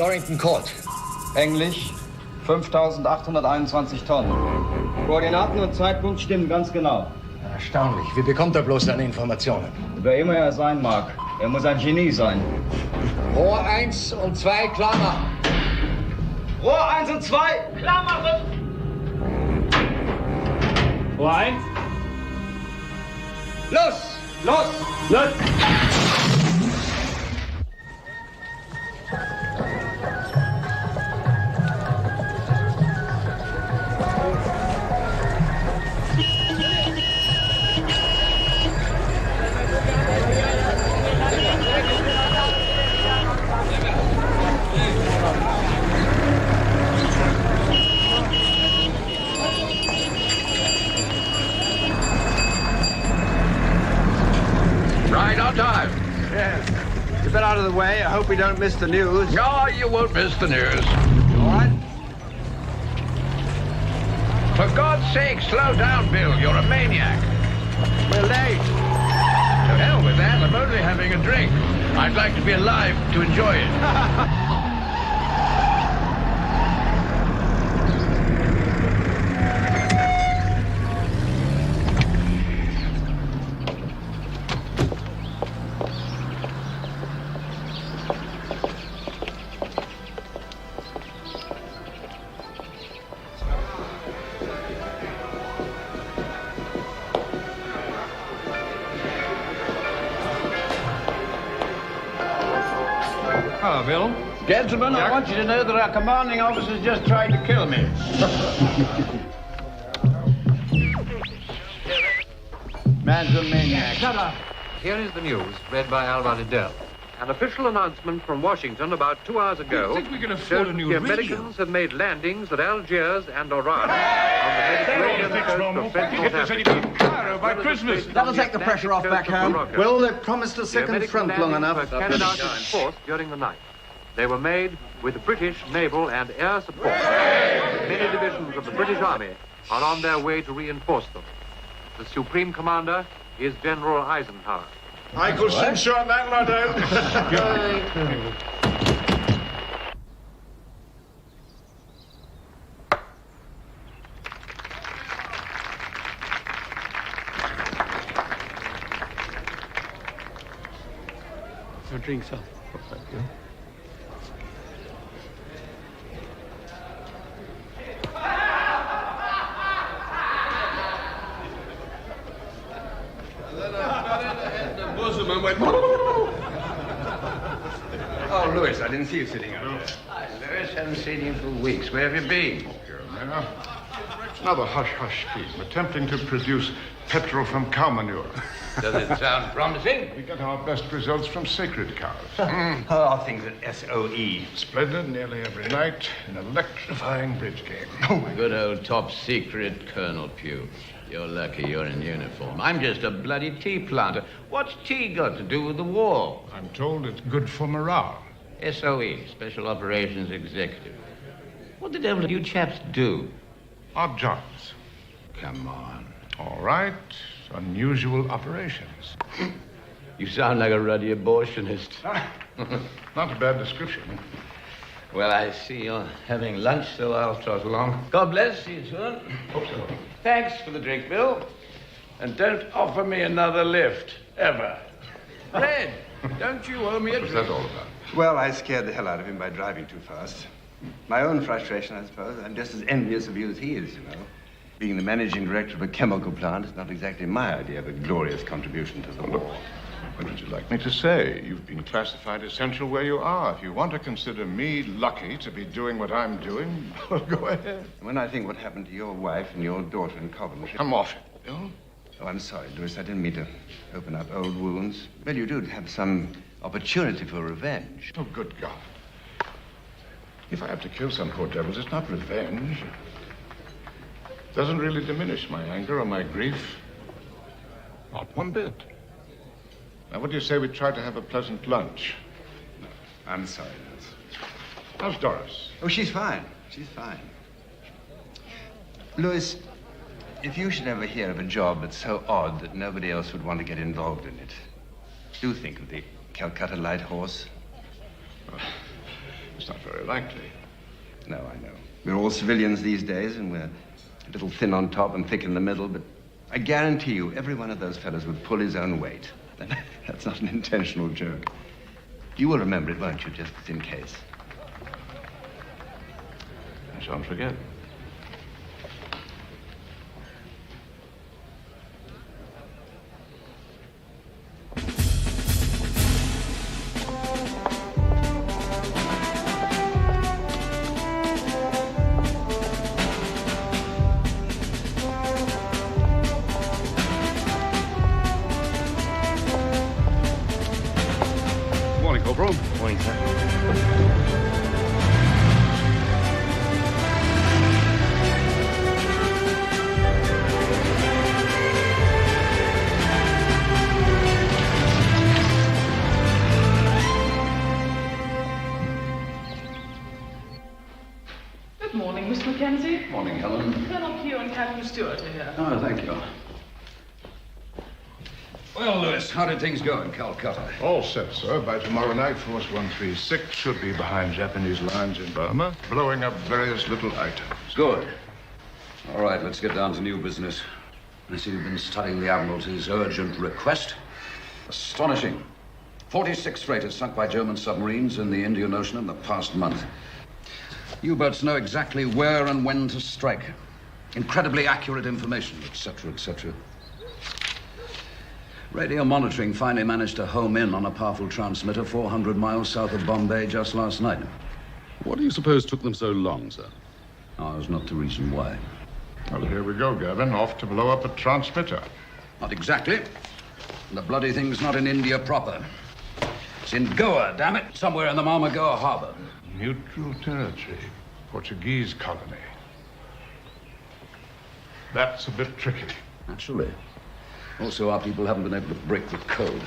Dorrington Court. Englisch, 5.821 Tonnen. Koordinaten und Zeitpunkt stimmen ganz genau. Erstaunlich. Wie bekommt er bloß seine Informationen? Wer immer er sein mag. Er muss ein Genie sein. Rohr 1 und 2, klar machen. Rohr 1 und 2, klar machen! Rohr 1. Los! Los! Los! Right on time. Yeah. It's a bit out of the way. I hope we don't miss the news. No, you won't miss the news. All right. For God's sake, slow down, Bill. You're a maniac. We're late. To hell with that. I'm only having a drink. I'd like to be alive to enjoy it. Oh, Bill. Gentlemen, I want you to know that our commanding officer's just tried to kill me. Man's a maniac. Shut up. Here is the news, read by Alva Liddell. An official announcement from Washington about 2 hours ago I think we can afford showed a new the radio. Americans have made landings at Algiers and Oran on the Mediterranean coast of French North Africa. Cairo by Christmas. That'll take the pressure off back home. Well, they've promised a The second American front long landings enough. were carried out in force during the night. They were made with British naval and air support. Many divisions of the British Army are on their way to reinforce them. The supreme commander is General Eisenhower. I could soon sort that lot out. Your drink, sir. Thank you. Oh, Louis, I didn't see you sitting up there. Hi, Lewis. Haven't seen you for weeks. Where have you been? Another hush-hush scheme, attempting to produce petrol from cow manure. Does it sound promising? We get our best results from sacred cows. How are things at SOE? Splendid nearly every night. An electrifying bridge game. Good old top secret, Colonel Pugh. You're lucky you're in uniform. I'm just a bloody tea planter. What's tea got to do with the war? I'm told it's good for morale. SOE, Special Operations Executive. What the devil do you chaps do? Odd jobs. Come on. All right. Unusual operations. You sound like a ruddy abortionist. Not a bad description. Well, I see you're having lunch, so I'll trot along. God bless you, soon. Hope so. Thanks for the drink, Bill. And don't offer me another lift, ever. Red, don't you owe me a What's drink? that all about? Well, I scared the hell out of him by driving too fast. My own frustration, I suppose. I'm just as envious of you as he is, you know. Being the managing director of a chemical plant is not exactly my idea of a glorious contribution to the war. What would you like me to say? You've been classified essential where you are. If you want to consider me lucky to be doing what I'm doing, well, go ahead. When I think what happened to your wife and your daughter in Coventry... Come off it, Bill. Oh, I'm sorry, Louis. I didn't mean to open up old wounds. Well, you do have some opportunity for revenge. Oh, good God. If I have to kill some poor devils, it's not revenge. It doesn't really diminish my anger or my grief. Not one bit. Now, what do you say we try to have a pleasant lunch? I'm sorry, Louis. How's Doris? Oh, she's fine. She's fine. Louis, if you should ever hear of a job that's so odd that nobody else would want to get involved in it, do think of the Calcutta Light Horse. It's not very likely. No, I know. We're all civilians these days, and we're a little thin on top and thick in the middle, but I guarantee you every one of those fellows would pull his own weight. That's not an intentional joke. You will remember it, won't you, just in case? I shan't forget. Morning, Corporal. Morning, sir. Good morning, Miss Mackenzie. Morning, Helen. Colonel Pugh and Captain Stewart are here. Oh, thank you. Well, Lewis, how did things go in Calcutta? All set, sir. By tomorrow night, Force 136 should be behind Japanese lines in Burma, blowing up various little items. Good. All right, let's get down to new business. I see you've been studying the Admiralty's urgent request. Astonishing. 46 freighters sunk by German submarines in the Indian Ocean in the past month. U-boats know exactly where and when to strike. Incredibly accurate information, etc., etc. Radio monitoring finally managed to home in on a powerful transmitter 400 miles south of Bombay just last night. What do you suppose took them so long, sir? Ours not the reason why. Well, here we go, Gavin. Off to blow up a transmitter. Not exactly. The bloody thing's not in India proper. It's in Goa, damn it. Somewhere in the Marmagoa harbor. Neutral territory. Portuguese colony. That's a bit tricky. Naturally. Also, our people haven't been able to break the code.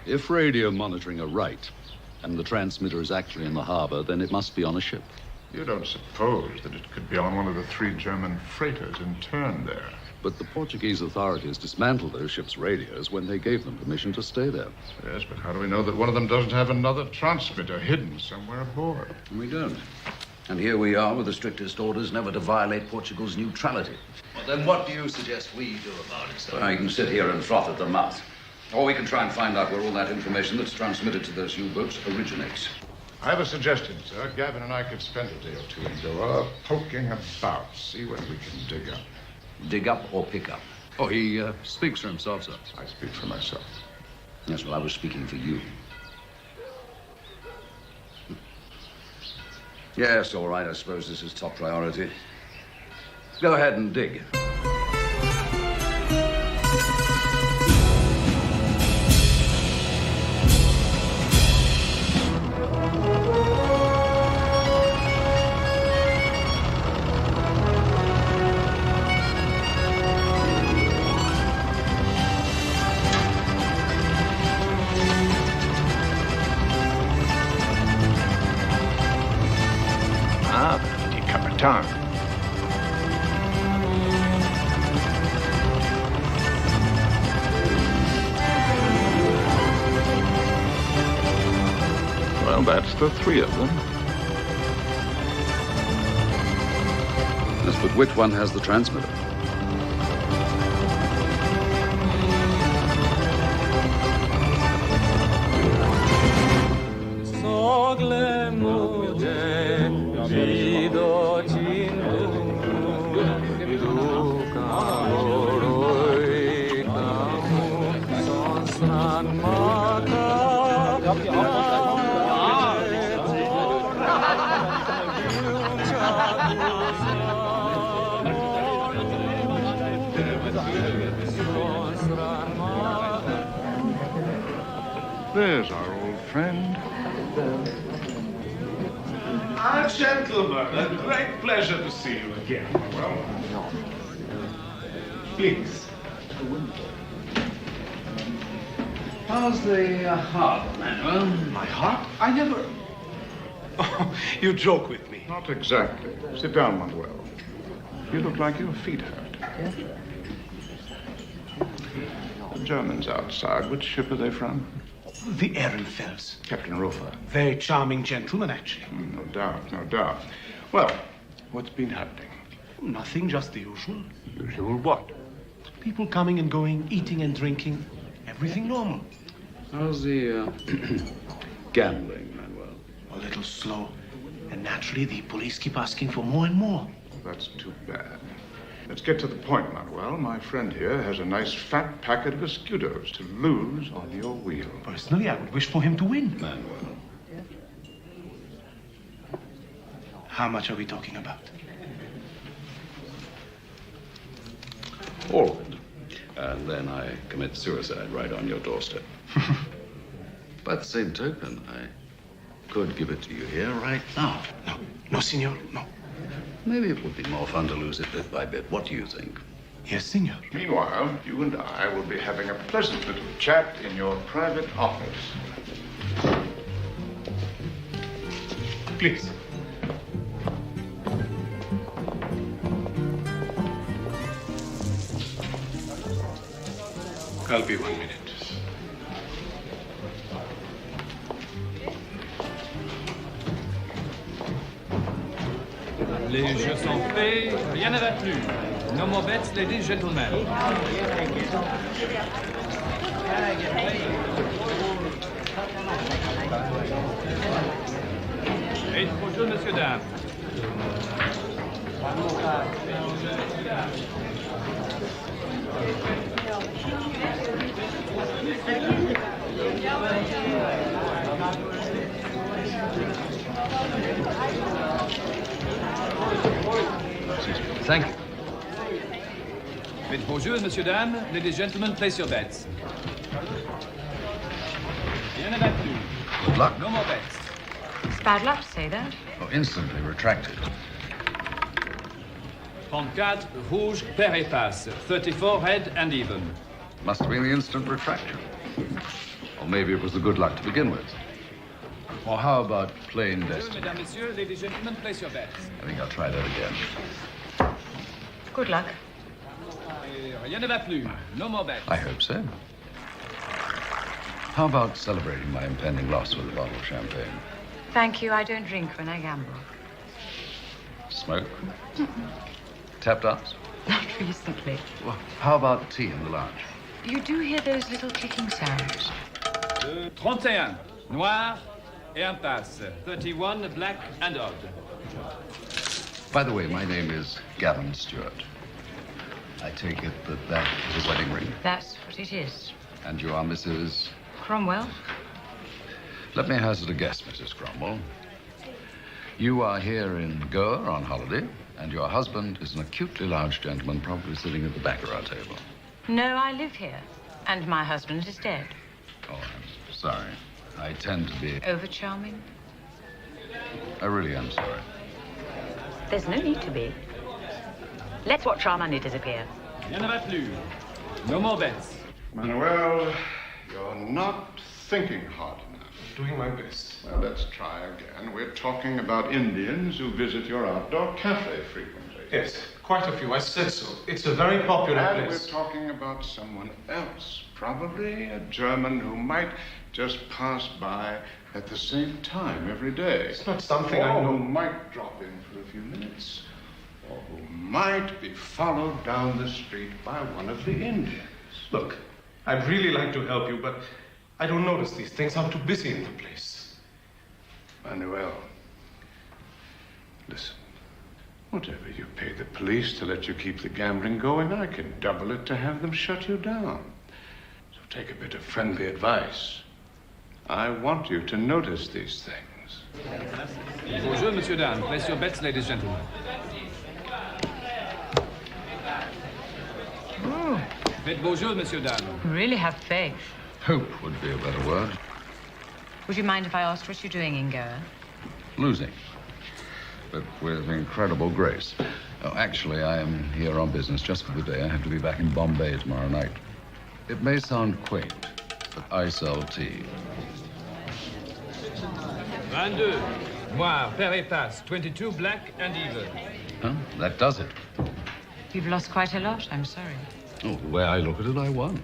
If radio monitoring are right, and the transmitter is actually in the harbor, then it must be on a ship. You don't suppose that it could be on one of the 3 German freighters interned there? But the Portuguese authorities dismantled those ships' radios when they gave them permission to stay there. Yes, but how do we know that one of them doesn't have another transmitter hidden somewhere aboard? We don't. And here we are with the strictest orders never to violate Portugal's neutrality. Well, then what do you suggest we do about it, sir? Well, you can sit here and froth at the mouth. Or we can try and find out where all that information that's transmitted to those U-boats originates. I have a suggestion, sir. Gavin and I could spend a day or two in Goa poking about, see what we can dig up. Dig up or pick up? Oh, he speaks for himself, sir. I speak for myself. Yes, well, I was speaking for you. Yes, all right, I suppose this is top priority. Go ahead and dig. Capitan. Well, that's the 3 of them. Yes, but which one has the transmitter? There's our old friend. Gentlemen, a great pleasure to see you again. Well, please. How's the heart, Manuel? My heart? I never... Oh, you joke with me. Not exactly. Sit down, Manuel. You look like your feet hurt. The Germans outside. Which ship are they from? The Ehrenfels. Captain Rofer. Very charming gentleman, actually. No doubt, no doubt. Well, what's been happening? Nothing, just the usual. Usual what? People coming and going, eating and drinking. Everything normal. How's the gambling, Manuel? A little slow. And naturally, the police keep asking for more and more. That's too bad. Let's get to the point, Manuel. My friend here has a nice fat packet of escudos to lose on your wheel. Personally, I would wish for him to win. Manuel. How much are we talking about? All of it. And then I commit suicide right on your doorstep. By the same token, I could give it to you here right now. No, senor, no. Maybe it would be more fun to lose it bit by bit. What do you think? Yes, senor. Meanwhile, you and I will be having a pleasant little chat in your private office. Please. I'll be 1 minute. Les jeux sont faits, rien ne va plus. No more bets, ladies and gentlemen. Et bonjour, monsieur, dames. Thank you. Faites bonjour, monsieur, dames. Ladies and gentlemen, place your bets. Rien ne va plus. Good luck. No more bets. It's bad luck to say that. Oh, instantly retracted. 34, rouge, pair et passe. 34, head and even. Must have been the instant retraction. Or maybe it was the good luck to begin with. Or how about plain destiny? Mesdames, messieurs, ladies and gentlemen, place your bets. I think I'll try that again. Good luck. Rien ne va plus. No more bets. I hope so. How about celebrating my impending loss with a bottle of champagne? Thank you. I don't drink when I gamble. Smoke? Tap dance? Not recently. Well, how about tea in the lounge? You do hear those little clicking sounds. 31, noir et impasse. 31, black and odd. By the way, my name is Gavin Stewart. I take it that that is a wedding ring. That's what it is. And you are Mrs. Cromwell? Let me hazard a guess, Mrs. Cromwell. You are here in Goa on holiday, and your husband is an acutely large gentleman, probably sitting at the back of our table. No, I live here. And my husband is dead. Oh, I'm sorry. I tend to be... Over-charming? I really am sorry. There's no need to be. Let's watch our money disappear. Rien ne va plus. No more bets. Manuel, you're not thinking hard enough. Doing my best. Well, let's try again. We're talking about Indians who visit your outdoor cafe frequently. Yes, quite a few. I said so. It's a very popular And place. we're talking about someone else, probably a German who might just pass by at the same time every day. It's not something I know. Who might drop in for a few minutes, or who might be followed down the street by one of the Indians. Look, I'd really like to help you, but I don't notice these things. I'm too busy in the place. Manuel, listen. Whatever you pay the police to let you keep the gambling going, I can double it to have them shut you down. So take a bit of friendly advice. I want you to notice these things. Bonjour, monsieur, dames. Place your bets, ladies and gentlemen. Faites bonjour, monsieur, dames. You really have faith. Hope would be a better word. Would you mind if I asked what you're doing in Goa? Losing. But with incredible grace. Oh, actually, I am here on business just for the day. I have to be back in Bombay tomorrow night. It may sound quaint, but I sell tea. 22, noir, pair et passe. 22, black and even. Huh? That does it. You've lost quite a lot, I'm sorry. Oh, the way I look at it, I won.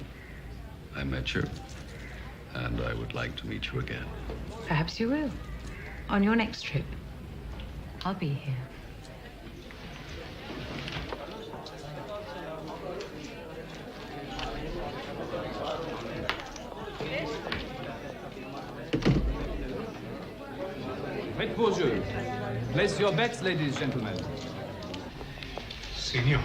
I met you. And I would like to meet you again. Perhaps you will. On your next trip. I'll be here. Faites vos jeux. Place your bets, ladies and gentlemen. Senor,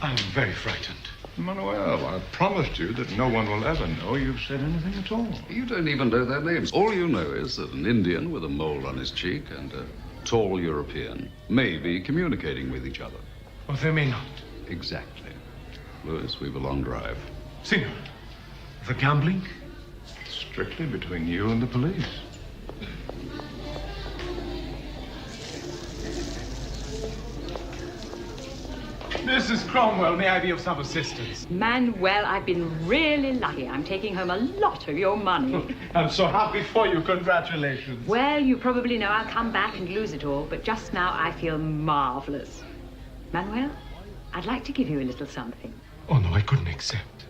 I'm very frightened. Manuel, I promised you that no one will ever know you've said anything at all. You don't even know their names. All you know is that an Indian with a mole on his cheek and a tall European may be communicating with each other. Or they may not. Exactly. Louis, we've a long drive. Senor, the gambling? Strictly between you and the police. Mrs. Cromwell, may I be of some assistance? Manuel, I've been really lucky. I'm taking home a lot of your money. I'm so happy for you. Congratulations. Well, you probably know I'll come back and lose it all, but just now I feel marvelous. Manuel, I'd like to give you a little something. Oh, no, I couldn't accept.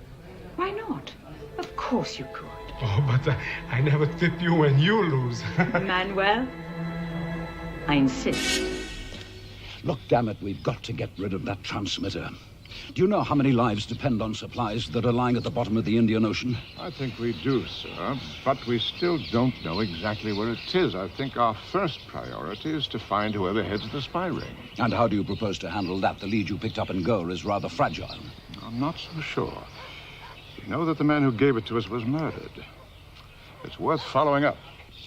Why not? Of course you could. Oh, but I never tip you when you lose. Manuel, I insist. Look, damn it, we've got to get rid of that transmitter. Do you know how many lives depend on supplies that are lying at the bottom of the Indian Ocean? I think we do, sir, but we still don't know exactly where it is. I think our first priority is to find whoever heads the spy ring. And how do you propose to handle that? The lead you picked up in Goa is rather fragile. I'm not so sure. We know that the man who gave it to us was murdered. It's worth following up.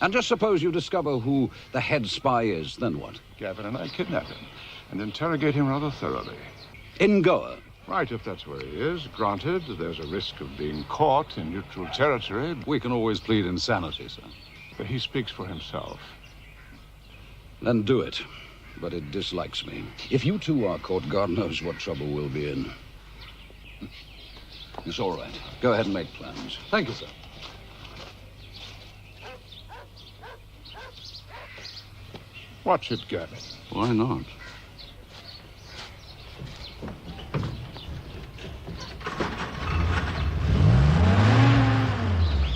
And just suppose you discover who the head spy is, then what? Gavin and I kidnap him and interrogate him rather thoroughly. In Goa? Right, if that's where he is. Granted, there's a risk of being caught in neutral territory. We can always plead insanity, sir. But he speaks for himself. Then do it. But it dislikes me. If you two are caught, God knows what trouble we'll be in. It's all right. Go ahead and make plans. Thank you, sir. Watch it, Gavin. Why not?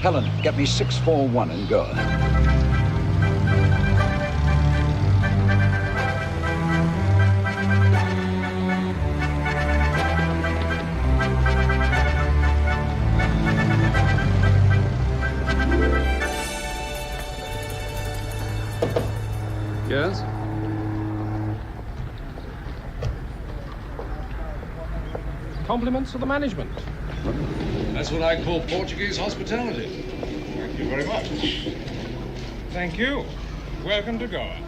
Helen, get me 641 in Goa. Yes? Compliments to the management. That's what I call Portuguese hospitality. Thank you very much. Thank you. Welcome to Goa.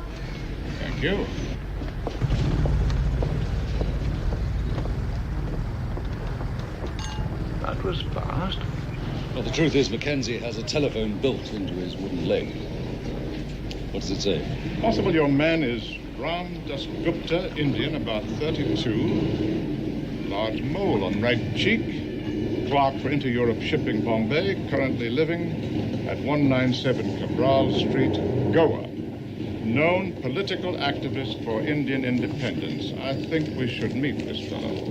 Thank you. That was fast. Well, the truth is, Mackenzie has a telephone built into his wooden leg. What does it say? Possible your man is Ram Dasgupta, Indian, about 32. Large mole on right cheek. Clerk for Inter-Europe Shipping, Bombay. Currently living at 197 Cabral Street, Goa. Known political activist for Indian independence. I think we should meet this fellow.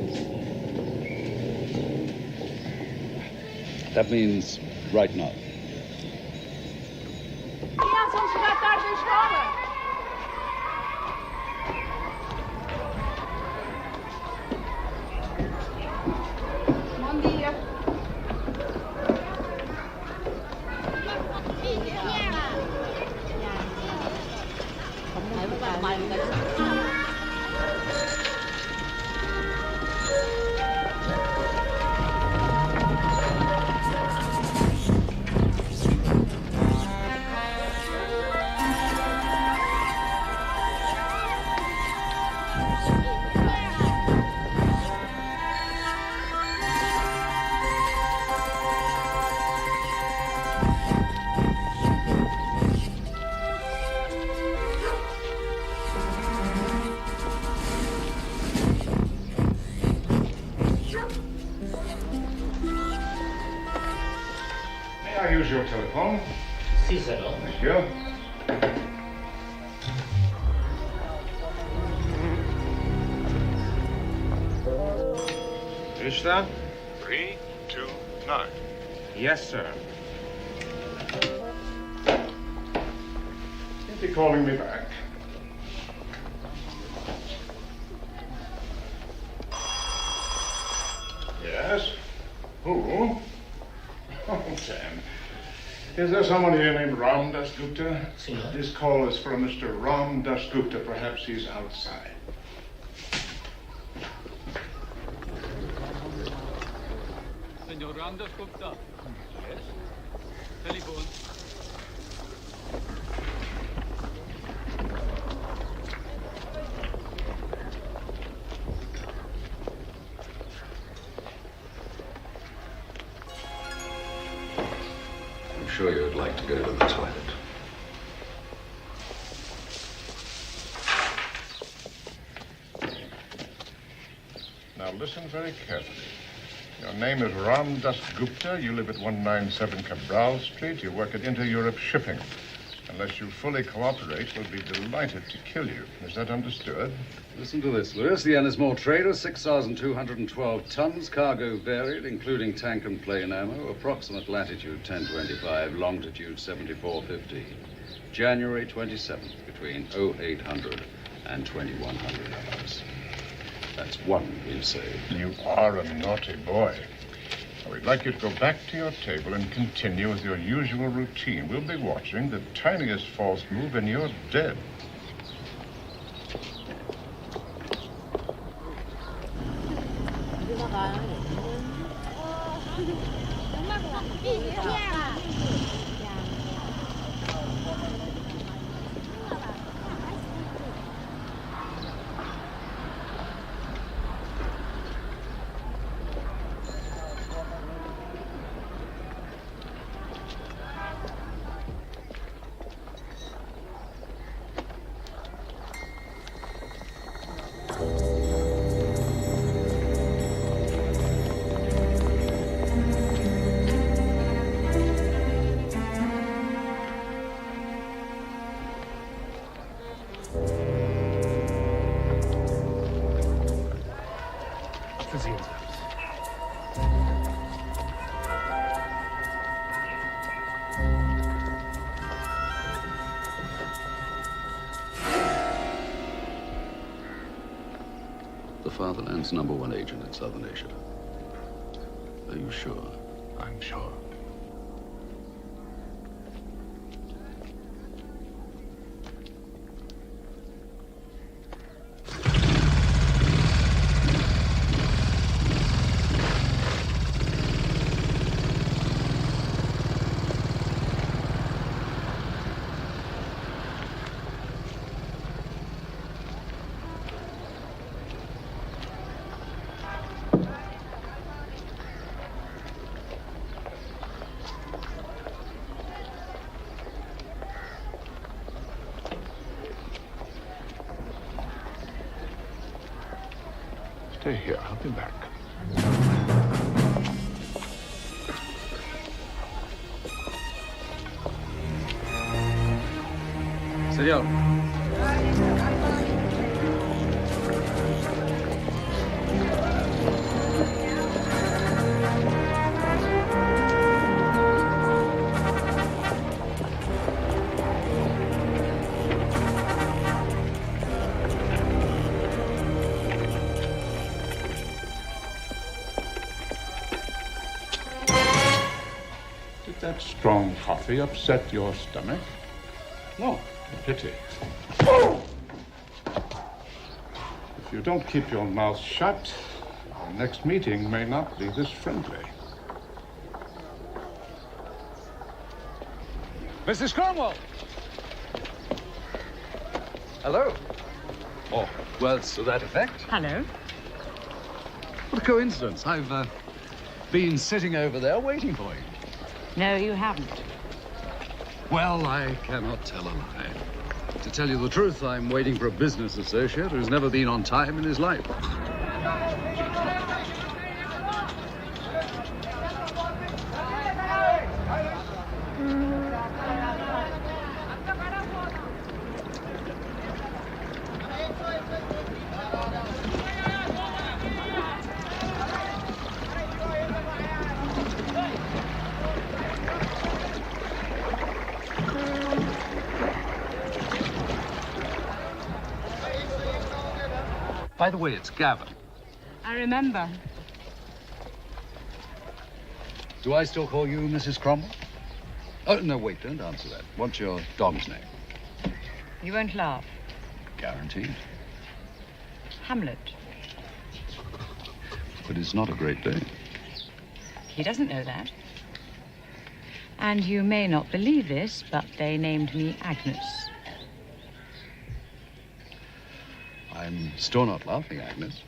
That means right now. Crianças chegar tarde da escola. Bom dia. May I use your telephone? Si, sir. Thank you. Is that? 329. Yes, sir. be calling me back. Yes? Who? Oh, damn. Is there someone here named Ram Dasgupta? This call is from Mr. Ram Dasgupta. Perhaps he's outside. Senor Ram Dasgupta. Yes? Telephone. I'm sure you'd like to go to the toilet. Now listen very carefully. Your name is Ram Dasgupta. You live at 197 Cabral Street. You work at Inter-Europe Shipping. Unless you fully cooperate, we'll be delighted to kill you. Is that understood? Listen to this, Lewis. The Ennismore trader, 6,212 tons, cargo varied, including tank and plane ammo, approximate latitude 1025, longitude 7450. January 27th, between 0800 and 2100 hours. That's one we've saved. You are a naughty boy. We'd like you to go back to your table and continue with your usual routine. We'll be watching. The tiniest false move and you're dead. The Fatherland's #1 agent in Southern Asia. Are you sure? I'm sure. Stay here. I'll be back. Senor. Did that strong coffee upset your stomach? No. Pity. If you don't keep your mouth shut, our next meeting may not be this friendly. Mrs. Cromwell! Hello. Oh, words to that effect. Hello. What a coincidence. I've been sitting over there waiting for you. No, you haven't. Well, I cannot tell a lie. To tell you the truth, I'm waiting for a business associate who's never been on time in his life. By the way, it's Gavin. I remember. Do I still call you Mrs. Cromwell? Oh, no, wait, don't answer that. What's your dog's name? You won't laugh. Guaranteed. Hamlet. But it's not a great day. He doesn't know that. And you may not believe this, but they named me Agnes. I'm still not laughing, Agnes.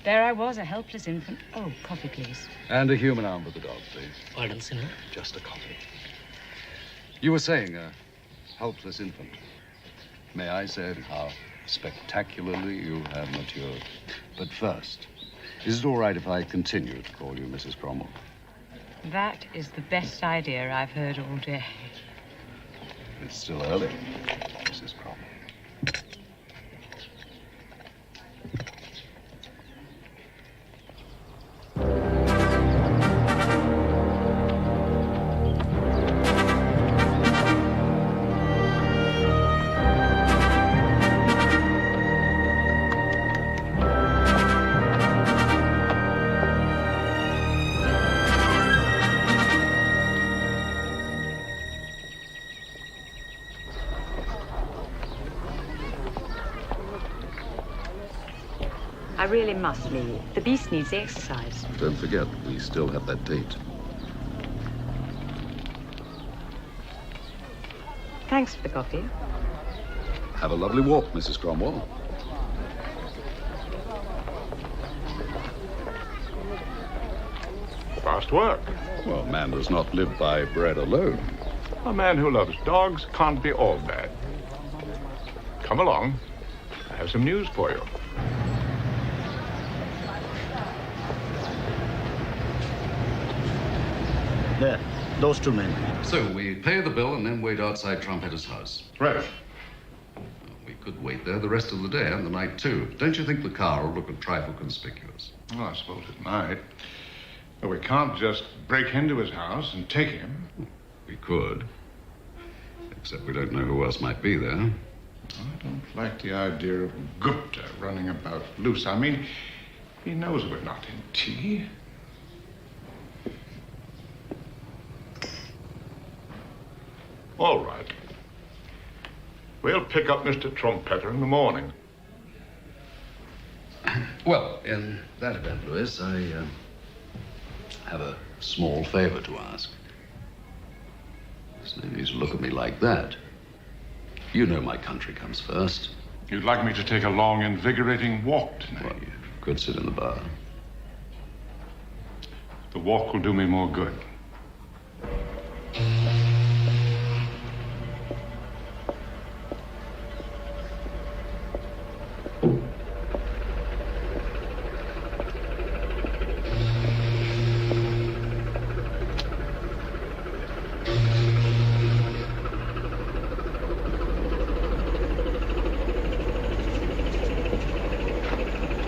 There I was, a helpless infant. Oh, coffee, please. And a human arm for the dog, please. Pardon, senor? Just a coffee. You were saying a helpless infant. May I say how spectacularly you have matured? But first, is it all right if I continue to call you Mrs. Cromwell? That is the best idea I've heard all day. It's still early, Mrs. Cromwell. I really must leave. The beast needs the exercise. Don't forget, we still have that date. Thanks for the coffee. Have a lovely walk, Mrs. Cromwell. Fast work. Well, man does not live by bread alone. A man who loves dogs can't be all bad. Come along. I have some news for you. There, those two men. So we pay the bill and then wait outside Trumpetter's house. Right. We could wait there the rest of the day and the night, too. Don't you think the car will look a trifle conspicuous? Well, I suppose it might. But we can't just break into his house and take him. We could. Except we don't know who else might be there. I don't like the idea of Gupta running about loose. I mean, he knows we're not in tea. All right. We'll pick up Mr. Trumpeter in the morning. Well, in that event, Louis, I have a small favor to ask. There's no need to look at me like that. You know my country comes first. You'd like me to take a long, invigorating walk tonight? Well, you could sit in the bar. The walk will do me more good.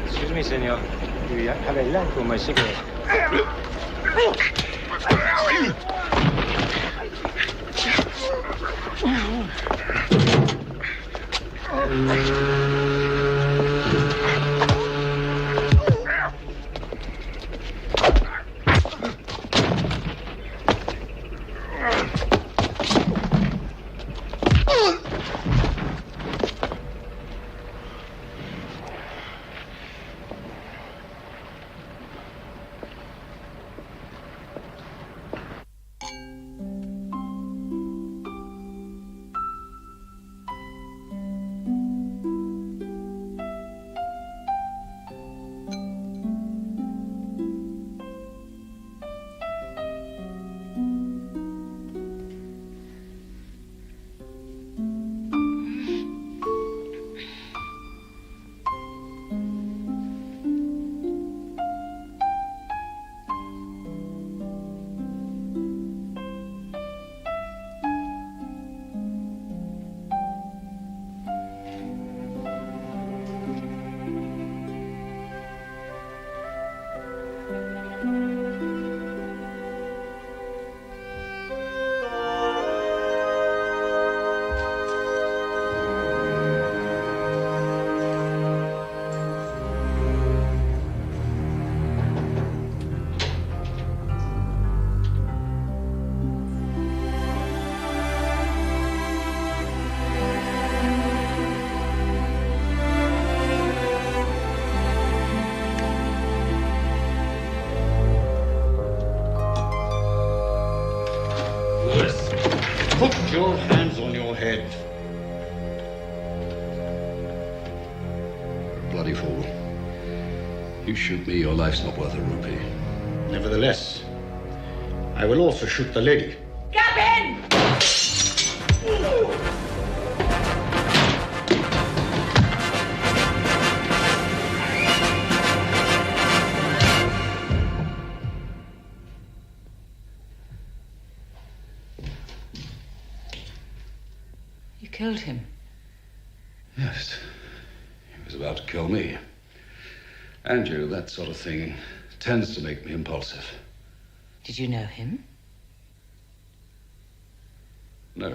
Excuse me, senor. Do you have a lamp for my cigarette? Put your hands on your head. Bloody fool. You shoot me, your life's not worth a rupee. Nevertheless, I will also shoot the lady. Captain! You killed him. Yes. He was about to kill me. And you, that sort of thing tends to make me impulsive. Did you know him? No.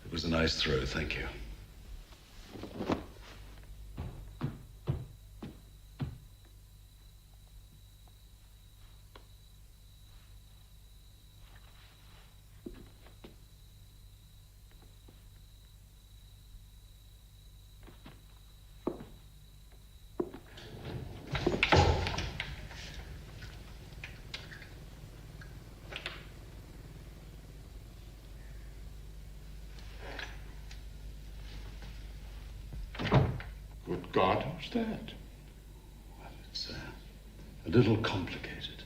It was a nice throw, thank you. Good God, who's that? Well, it's a little complicated.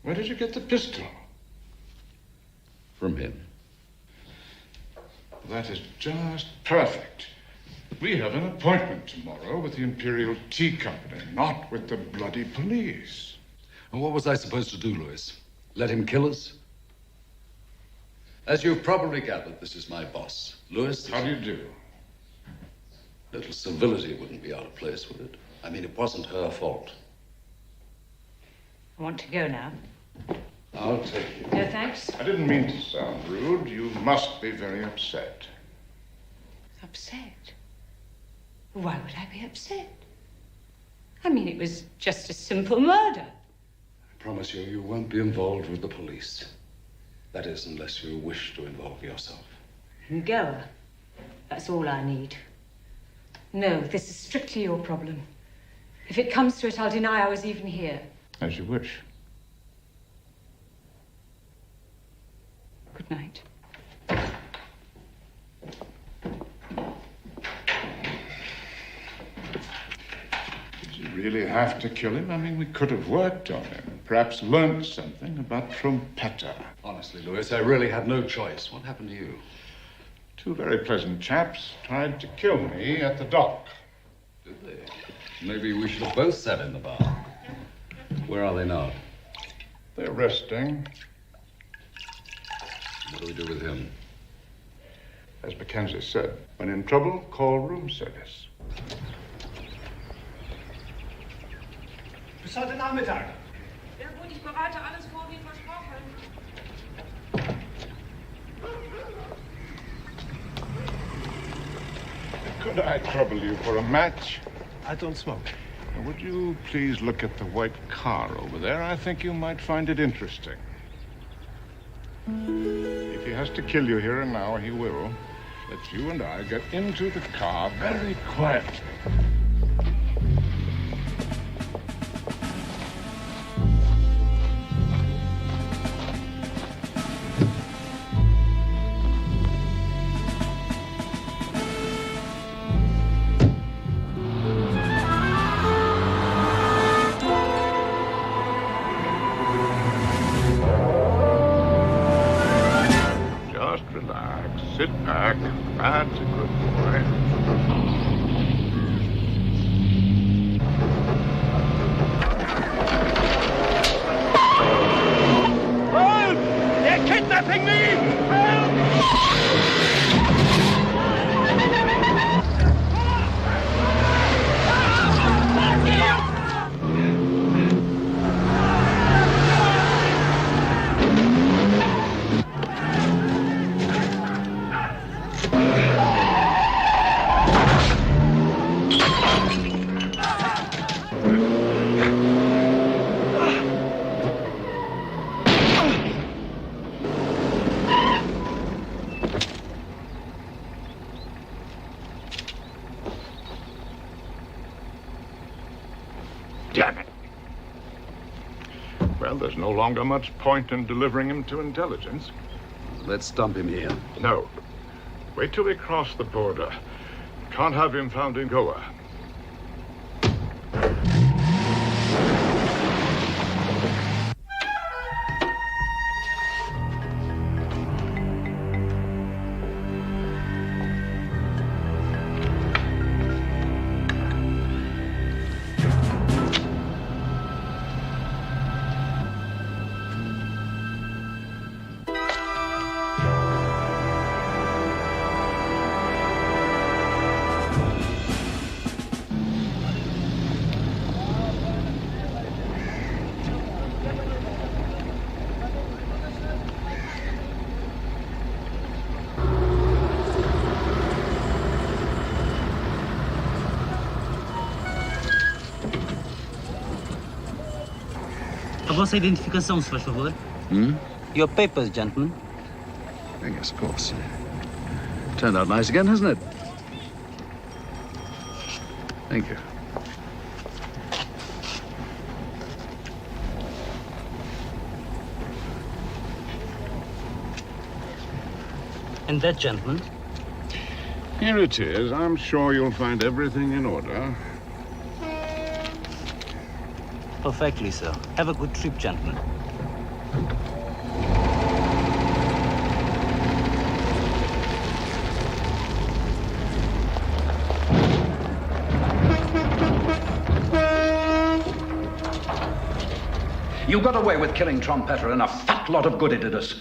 Where did you get the pistol? From him. That is just perfect. We have an appointment tomorrow with the Imperial Tea Company, not with the bloody police. And what was I supposed to do, Louis? Let him kill us? As you've probably gathered, this is my boss. Louis. How do you do? Little civility wouldn't be out of place, would it? I mean, it wasn't her fault. I want to go now. I'll take you. No, thanks. I didn't mean to sound rude. You must be very upset. Upset? Why would I be upset? I mean, it was just a simple murder. I promise you, you won't be involved with the police. That is, unless you wish to involve yourself. And go. That's all I need. No, this is strictly your problem. If it comes to it, I'll deny I was even here. As you wish. Good night. Did you really have to kill him? I mean, we could have worked on him. Perhaps learned something about Trompetta. Honestly, Louis, I really had no choice. What happened to you? Two very pleasant chaps tried to kill me at the dock. Did they? Maybe we should have both sat in the bar. Where are they now? They're resting. What do we do with him? As Mackenzie said, when in trouble, call room service. Bis heute Nachmittag. Ja gut, ich bereite alles vor wie versprochen. Could I trouble you for a match? I don't smoke. Would you please look at the white car over there? I think you might find it interesting. If he has to kill you here and now, he will. Let you and I get into the car very quietly. Sit back. That's a good boy. Help! They're kidnapping me! Well, there's no longer much point in delivering him to intelligence. Let's dump him here. No. Wait till we cross the border. Can't have him found in Goa. A vossa identificação, se faz favor. Your papers, gentlemen. Yes, of course. Turned out nice again, hasn't it? Thank you. And that gentleman? Here it is. I'm sure you'll find everything in order. Perfectly, sir. Have a good trip, gentlemen. You got away with killing Trompeter, and a fat lot of good it did us.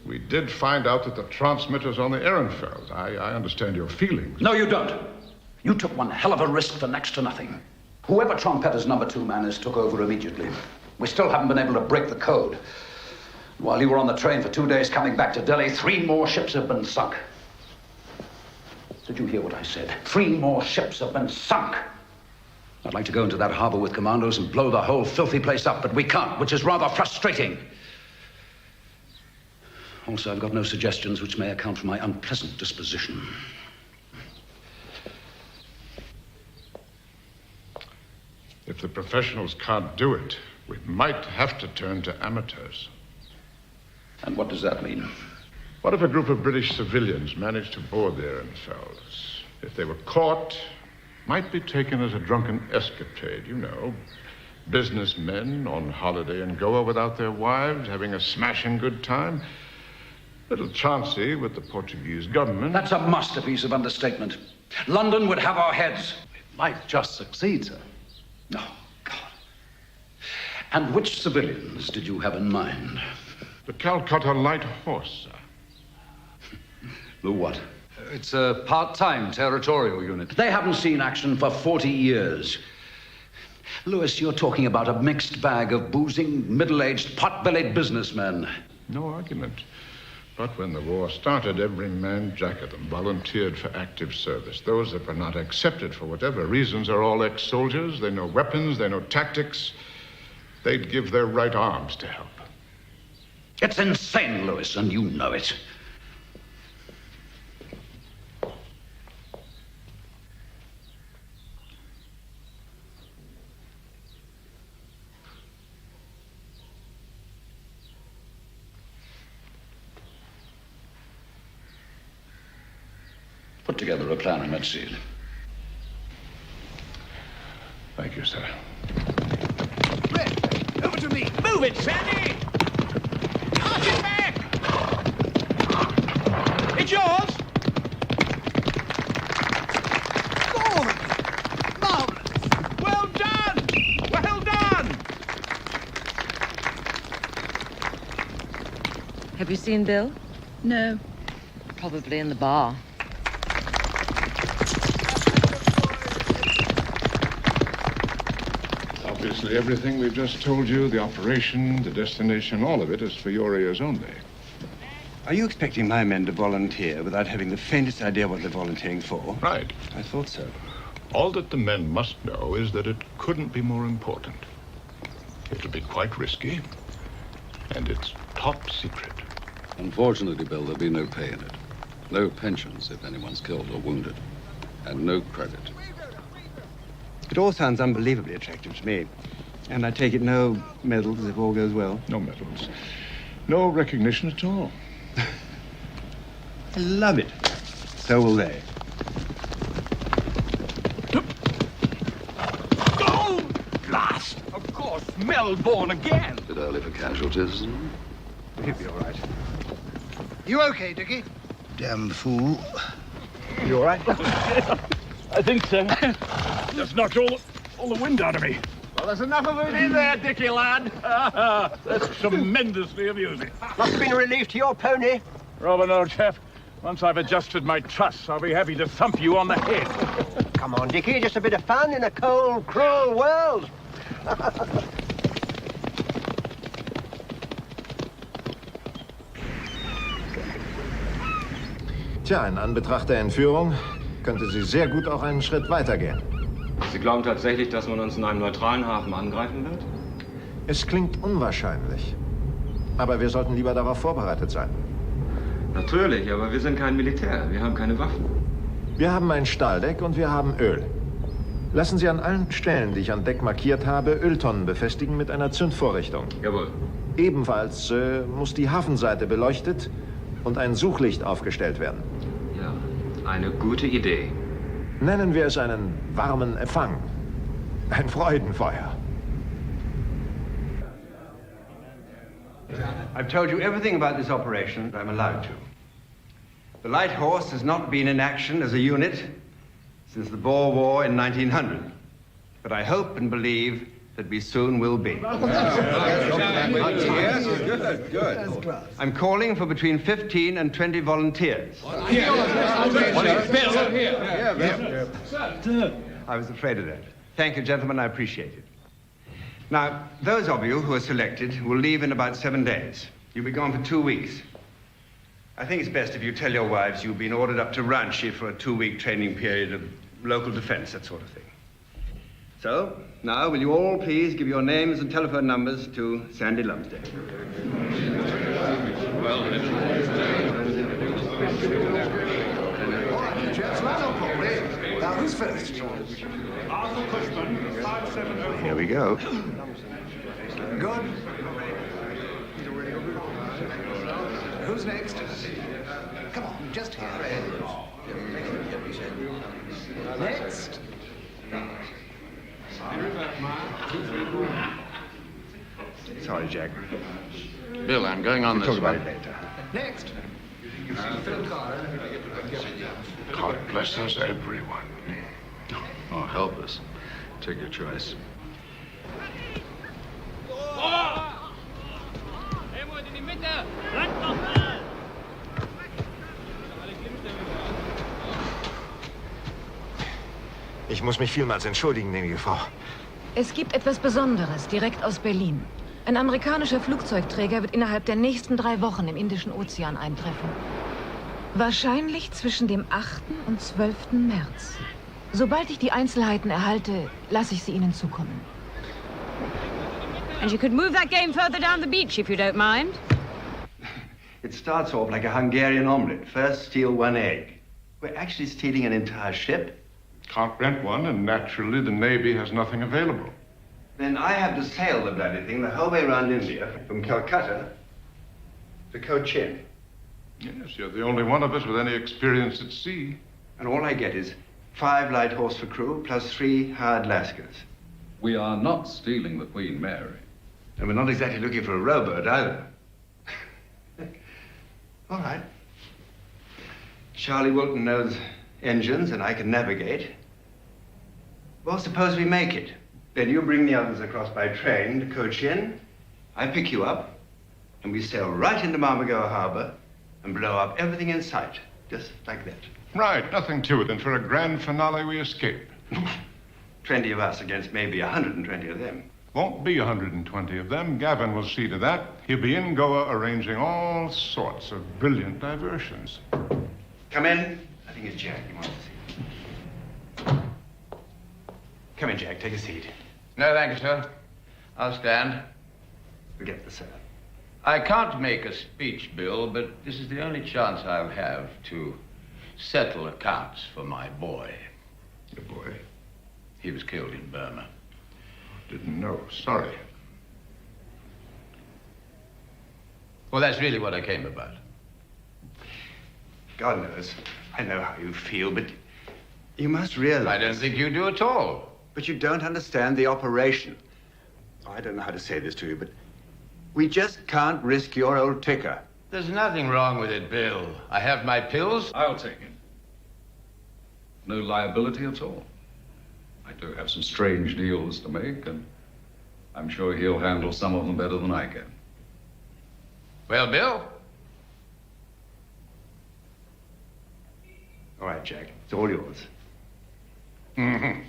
We did find out that the transmitter's on the Ehrenfeld. I understand your feelings. No, you don't. You took one hell of a risk for next to nothing. Whoever Trompeter's number 2 man is took over immediately. We still haven't been able to break the code. While you were on the train for 2 days coming back to Delhi, 3 more ships have been sunk. Did you hear what I said? 3 more ships have been sunk. I'd like to go into that harbor with commandos and blow the whole filthy place up, but we can't, which is rather frustrating. Also, I've got no suggestions which may account for my unpleasant disposition. If the professionals can't do it, we might have to turn to amateurs. And what does that mean? What if a group of British civilians managed to board the Ehrenfelds? If they were caught, might be taken as a drunken escapade, you know. Businessmen on holiday in Goa without their wives, having a smashing good time. Little chancy with the Portuguese government. That's a masterpiece of understatement. London would have our heads. It might just succeed, sir. Oh, God. And which civilians did you have in mind? The Calcutta Light Horse, sir. The what? It's a part-time territorial unit. They haven't seen action for 40 years. Lewis, you're talking about a mixed bag of boozing, middle-aged, pot-bellied businessmen. No argument. But when the war started, every man, jack of them, volunteered for active service. Those that were not accepted for whatever reasons are all ex-soldiers. They know weapons, they know tactics. They'd give their right arms to help. It's insane, Lewis, and you know it. Put together a plan and let's see it. Thank you, sir. Red, over to me. Move it, Sandy! Arch it back! It's yours! Good! Marvelous! Well done! Well done! Have you seen Bill? No. Probably in the bar. Obviously, everything we've just told you, the operation, the destination, all of it is for your ears only. Are you expecting my men to volunteer without having the faintest idea what they're volunteering for? Right. I thought so. All that the men must know is that it couldn't be more important. It'll be quite risky, and it's top secret. Unfortunately, Bill, there'll be no pay in it. No pensions if anyone's killed or wounded. And no credit. It all sounds unbelievably attractive to me. And I take it no medals if all goes well? No medals. No recognition at all. I love it. So will they. Oh, blast! Of course, Melbourne again. Bit early for casualties. He'll be all right. You okay, Dickie? Damned fool. You all right? I think so. Just knocked all the wind out of me. Well, there's enough of it in there, Dickie, lad. That's tremendously amusing. I've been relief to your pony. Robin, old chap, once I've adjusted my truss, I'll be happy to thump you on the head. Come on, Dickie, just a bit of fun in a cold, cruel world. Tja, in Anbetracht der Entführung könnte sie sehr gut auch einen Schritt weitergehen. Sie glauben tatsächlich, dass man uns in einem neutralen Hafen angreifen wird? Es klingt unwahrscheinlich. Aber wir sollten lieber darauf vorbereitet sein. Natürlich, aber wir sind kein Militär. Wir haben keine Waffen. Wir haben ein Stahldeck und wir haben Öl. Lassen Sie an allen Stellen, die ich an Deck markiert habe, Öltonnen befestigen mit einer Zündvorrichtung. Jawohl. Ebenfalls muss die Hafenseite beleuchtet und ein Suchlicht aufgestellt werden. Ja, eine gute Idee. Nennen wir es einen warmen Empfang. Ein Freudenfeuer. I've told you everything about this operation I'm allowed to. The Light Horse has not been in action as a unit since the Boer War in 1900. But I hope and believe that we soon will be. Good. I'm calling for between 15 and 20 volunteers. I was afraid of that. Thank you, gentlemen. I appreciate it. Now, those of you who are selected will leave in about 7 days. You'll be gone for 2 weeks. I think it's best if you tell your wives you've been ordered up to Ranchi for a 2-week training period of local defense, that sort of thing. So, now, will you all please give your names and telephone numbers to Sandy Lumsden? Well, Now, who's first? Here we go. Good. Who's next? Come on, just here. Next. Sorry, Jack. Bill, I'm going on We'll this talk about one. it later. Next. God bless us, everyone. Oh, help us. Take your choice. Ich muss mich vielmals entschuldigen, gnädige Frau. Es gibt etwas Besonderes, direkt aus Berlin. Ein amerikanischer Flugzeugträger wird innerhalb der nächsten 3 Wochen im Indischen Ozean eintreffen. Wahrscheinlich zwischen dem 8. und 12. März. Sobald ich die Einzelheiten erhalte, lasse ich sie Ihnen zukommen. And you could move that game further down the beach if you don't mind. It starts off like a Hungarian omelette. First, steal 1 egg. We're actually stealing an entire ship. Can't rent one, and naturally the Navy has nothing available. Then I have to sail the bloody thing the whole way around India, from Calcutta to Cochin. Yes, you're the only one of us with any experience at sea. And all I get is 5 light horse for crew, plus 3 hired lascars. We are not stealing the Queen Mary. And we're not exactly looking for a rowboat either. All right. Charlie Wilton knows engines and I can navigate. Well, suppose we make it. Then you bring the others across by train to Cochin. I pick you up, and we sail right into Marmagoa Harbor and blow up everything in sight, just like that. Right, nothing to it. And for a grand finale, we escape. 20 of us against maybe 120 of them. Won't be 120 of them. Gavin will see to that. He'll be in Goa arranging all sorts of brilliant diversions. Come in. I think it's Jack you want to see. Come in, Jack. Take a seat. No, thank you, sir. I'll stand. Forget the sir. I can't make a speech, Bill, but this is the only chance I'll have to settle accounts for my boy. Your boy? He was killed in Burma. Didn't know. Sorry. Well, that's really what I came about. God knows, I know how you feel, but you must realize... I don't think you do at all. But you don't understand the operation. I don't know how to say this to you, but we just can't risk your old ticker. There's nothing wrong with it, Bill. I have my pills. I'll take it. No liability at all. I do have some strange deals to make, and I'm sure he'll handle some of them better than I can. Well, Bill? All right, Jack. It's all yours. Mm-hmm.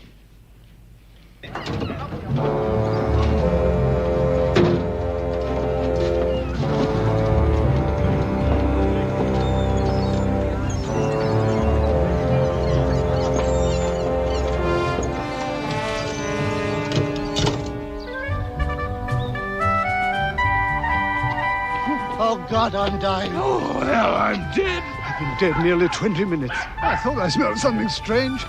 Oh, God, I'm dying. Oh, hell, I'm dead. I've been dead nearly 20 minutes. I thought I smelled something strange.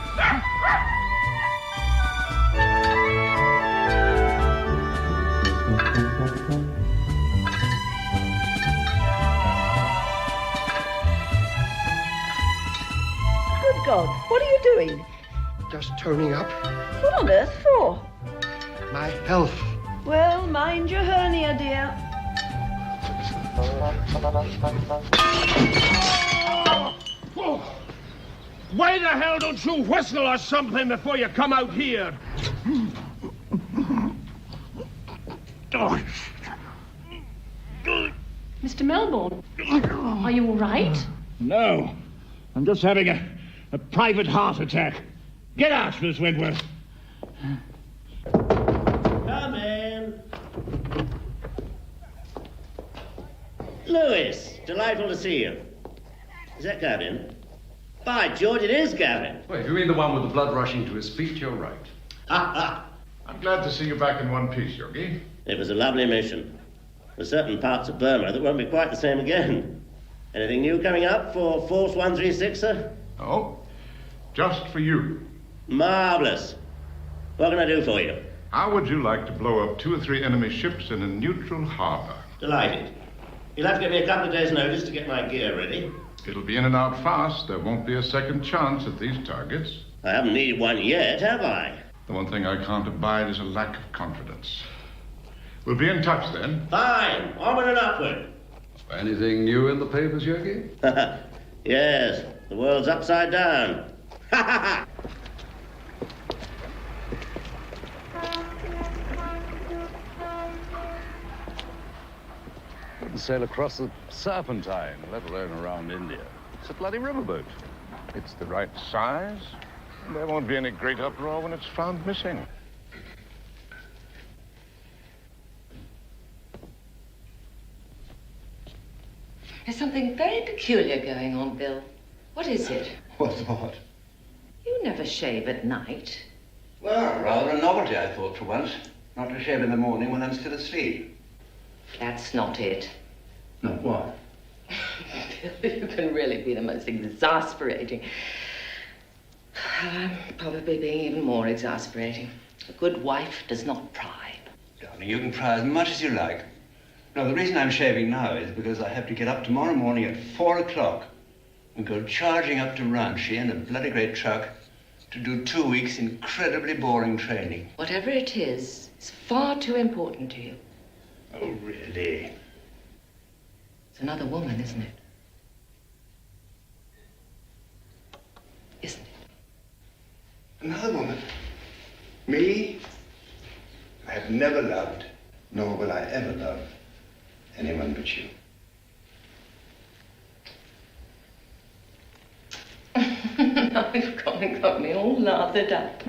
Good God, what are you doing? Just toning up. What on earth for? My health. Well, mind your hernia, dear. Why the hell don't you whistle or something before you come out here? Mr. Melbourne, are you all right? No. I'm just having a private heart attack. Get out, Miss Wentworth. Come in. Lewis, delightful to see you. Is that Gavin? By George, it is Gavin. Well, if you mean the one with the blood rushing to his feet, you're right. I'm glad to see you back in one piece, Yogi. It was a lovely mission. There's certain parts of Burma that won't be quite the same again. Anything new coming up for Force 136, sir? Oh, just for you. Marvellous. What can I do for you? How would you like to blow up 2 or 3 enemy ships in a neutral harbor? Delighted. You'll have to give me a couple of days' notice to get my gear ready. It'll be in and out fast. There won't be a second chance at these targets. I haven't needed one yet, have I? The one thing I can't abide is a lack of confidence. We'll be in touch then. Fine. Onward and upward. Anything new in the papers, Yogi? Yes. The world's upside down. Couldn't sail across the Serpentine, let alone around India. It's a bloody riverboat. It's the right size. There won't be any great uproar when it's found missing. There's something very peculiar going on, Bill. What is it? What's what? You never shave at night. Well, rather a novelty, I thought, for once. Not to shave in the morning when I'm still asleep. That's not it. Not what? Bill, you can really be the most exasperating. I'm probably being even more exasperating. A good wife does not pry. Darling, you can pry as much as you like. No, the reason I'm shaving now is because I have to get up tomorrow morning at 4 o'clock and go charging up to Ranchi in a bloody great truck to do 2 weeks incredibly boring training. Whatever it is, it's far too important to you. Oh, really? It's another woman, isn't it? Isn't it? Another woman? Me? I have never loved, nor will I ever love, anyone but you. Now you've got me all lathered up.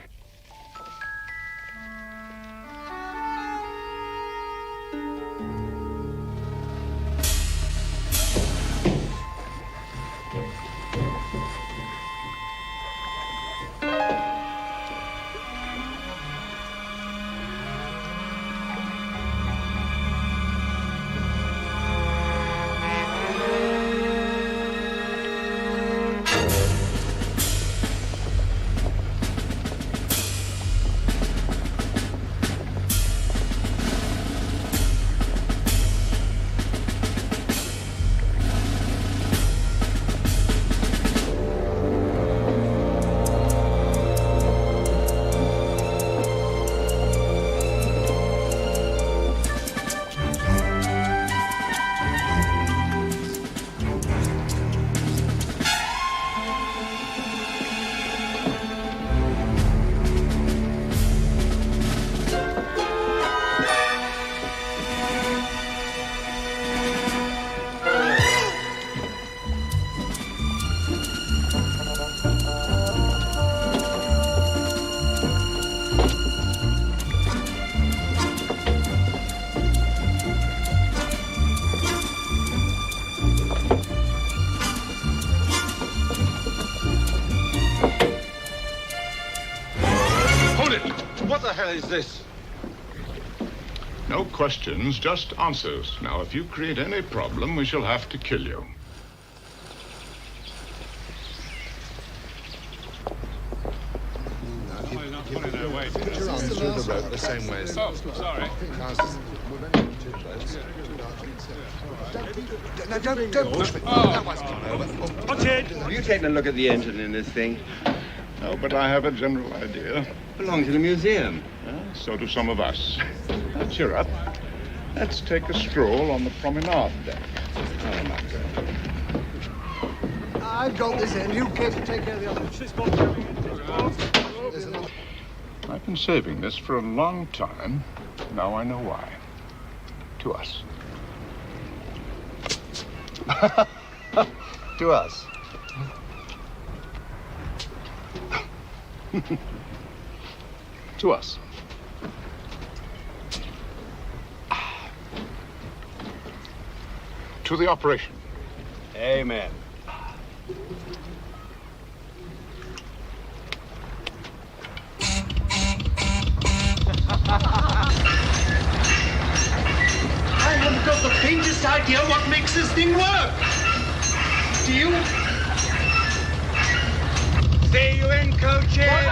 is this? No questions, just answers. Now, if you create any problem, we shall have to kill you. The same way as... Oh, sorry. No, don't push me. Have you taken a look at the engine in this thing? No, but I have a general idea. Belongs in a museum. So do some of us. Now, cheer up. Let's take a stroll on the promenade deck. Oh, not good. I've got this end. You kids take care of the other. I've been saving this for a long time. Now I know why. To us. To us. To us. To the operation. Amen. I haven't got the faintest idea what makes this thing work. Do you? See you in, coaches!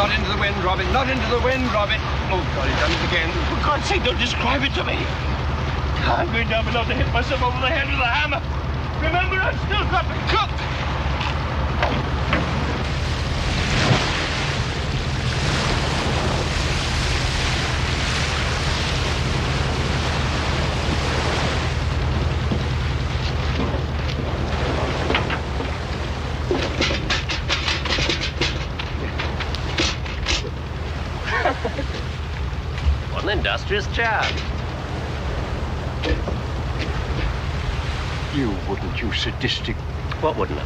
Not into the wind, Robin. Not into the wind, Robin. Oh, God, he's done it again. For God's sake, don't describe it to me. I'm going down below to hit myself over the head with a hammer. Remember, I've still got to cook. What an industrious chap. You wouldn't, you sadistic... What wouldn't I?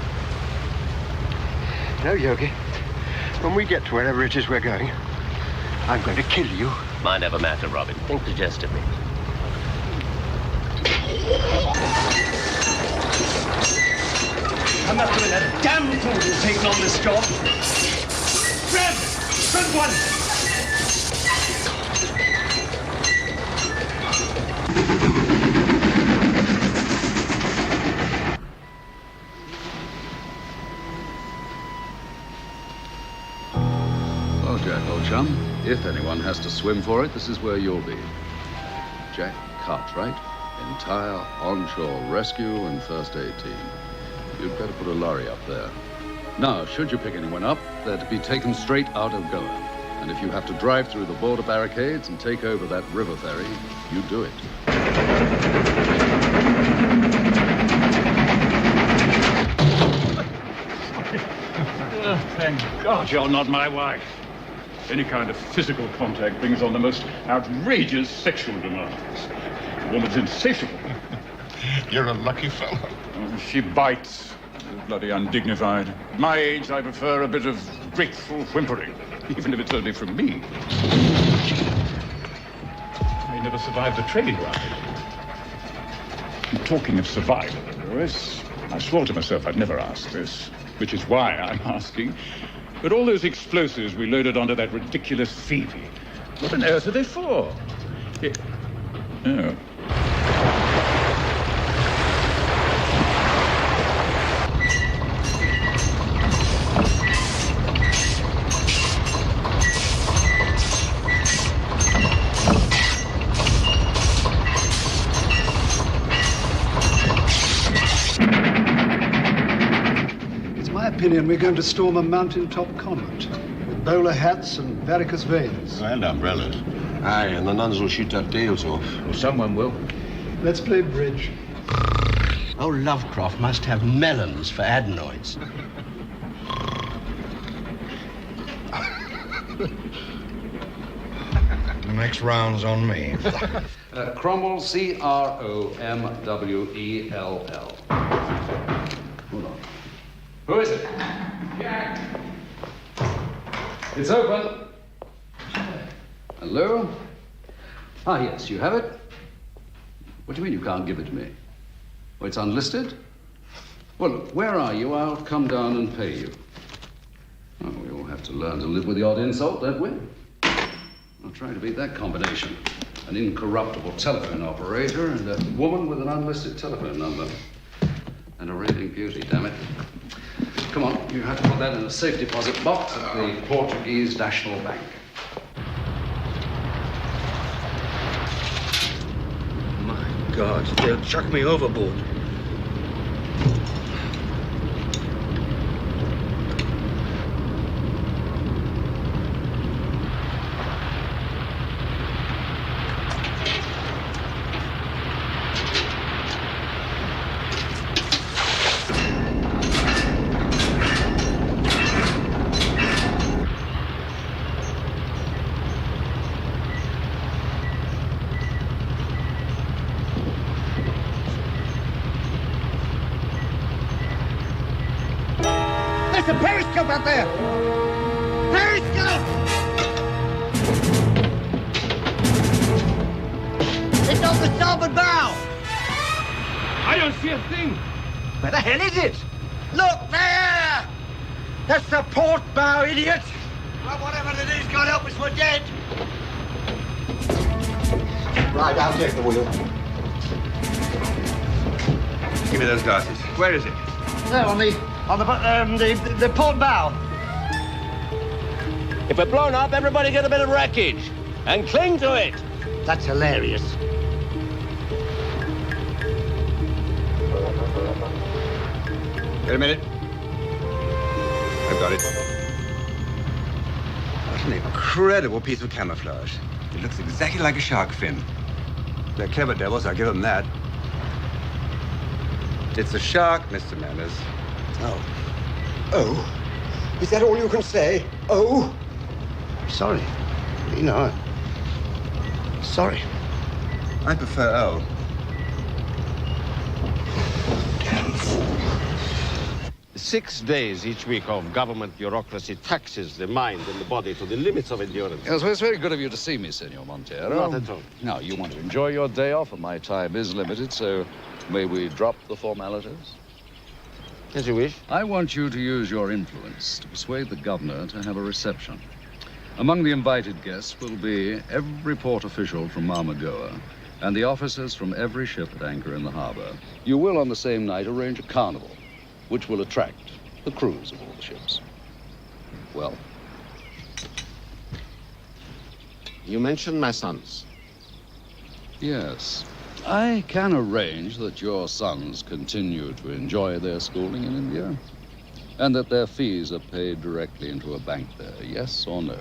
No, Yogi. When we get to wherever it is we're going, I'm going to kill you. Mind over matter, Robin. Think digestively. I must have been a damn fool to have taken on this job. Grab! Good one! Well, Jack, old chum, if anyone has to swim for it, this is where you'll be. Jack Cartwright, entire onshore rescue and first aid team. You'd better put a lorry up there. Now, should you pick anyone up, they're to be taken straight out of Goa. And if you have to drive through the border barricades and take over that river ferry, you do it. Thank God you're not my wife. Any kind of physical contact brings on the most outrageous sexual demands. The woman's insatiable. You're a lucky fellow. She bites. Bloody undignified. At my age, I prefer a bit of grateful whimpering. even if it's only from me. I never survived a train ride. And talking of survival, Lois, I swore to myself I'd never ask this, which is why I'm asking. But all those explosives we loaded onto that ridiculous Phoebe, what on earth are they for? Oh. Opinion, we're going to storm a mountaintop convent with bowler hats and varicose veins. And umbrellas. Aye, and the nuns will shoot our tails off. Well, someone will. Let's play bridge. Oh, Lovecraft must have melons for adenoids. The next round's on me. Cromwell, C-R-O-M-W-E-L-L. Hold on. Who is it? Jack. It's open. Hello? Ah, yes, you have it? What do you mean you can't give it to me? Oh, it's unlisted? Well, look, where are you? I'll come down and pay you. Oh, we all have to learn to live with the odd insult, don't we? I'll try to beat that combination. An incorruptible telephone operator and a woman with an unlisted telephone number. And a raving beauty, damn it. Come on, you have to put that in a safe deposit box at the Portuguese National Bank. My God, they'll chuck me overboard. There's a periscope out there! Periscope! It's on the starboard bow! I don't see a thing. Where the hell is it? Look there! That's the port bow, idiot! Well, whatever it is, God help us, we're dead! Right, I'll take the wheel. Give me those glasses. Where is it? There, on the port bow. If we're blown up, everybody get a bit of wreckage and cling to it. That's hilarious. Wait a minute. I've got it. What an incredible piece of camouflage. It looks exactly like a shark fin. They're clever devils, I'll give them that. It's a shark, Mr. Manners. Oh. Oh? Is that all you can say? Oh? Sorry. You know, sorry. I prefer oh. Damn fool. 6 days each week of government bureaucracy taxes the mind and the body to the limits of endurance. Yes, well, it's very good of you to see me, Senor Montero. Not at all. Now, you want to enjoy your day off, and my time is limited, so may we drop the formalities? As you wish. I want you to use your influence to persuade the governor to have a reception. Among the invited guests will be every port official from Marmagoa and the officers from every ship at anchor in the harbor. You will, on the same night, arrange a carnival, which will attract the crews of all the ships. Well? You mentioned my sons. Yes. I can arrange that your sons continue to enjoy their schooling in India, and that their fees are paid directly into a bank there, yes or no?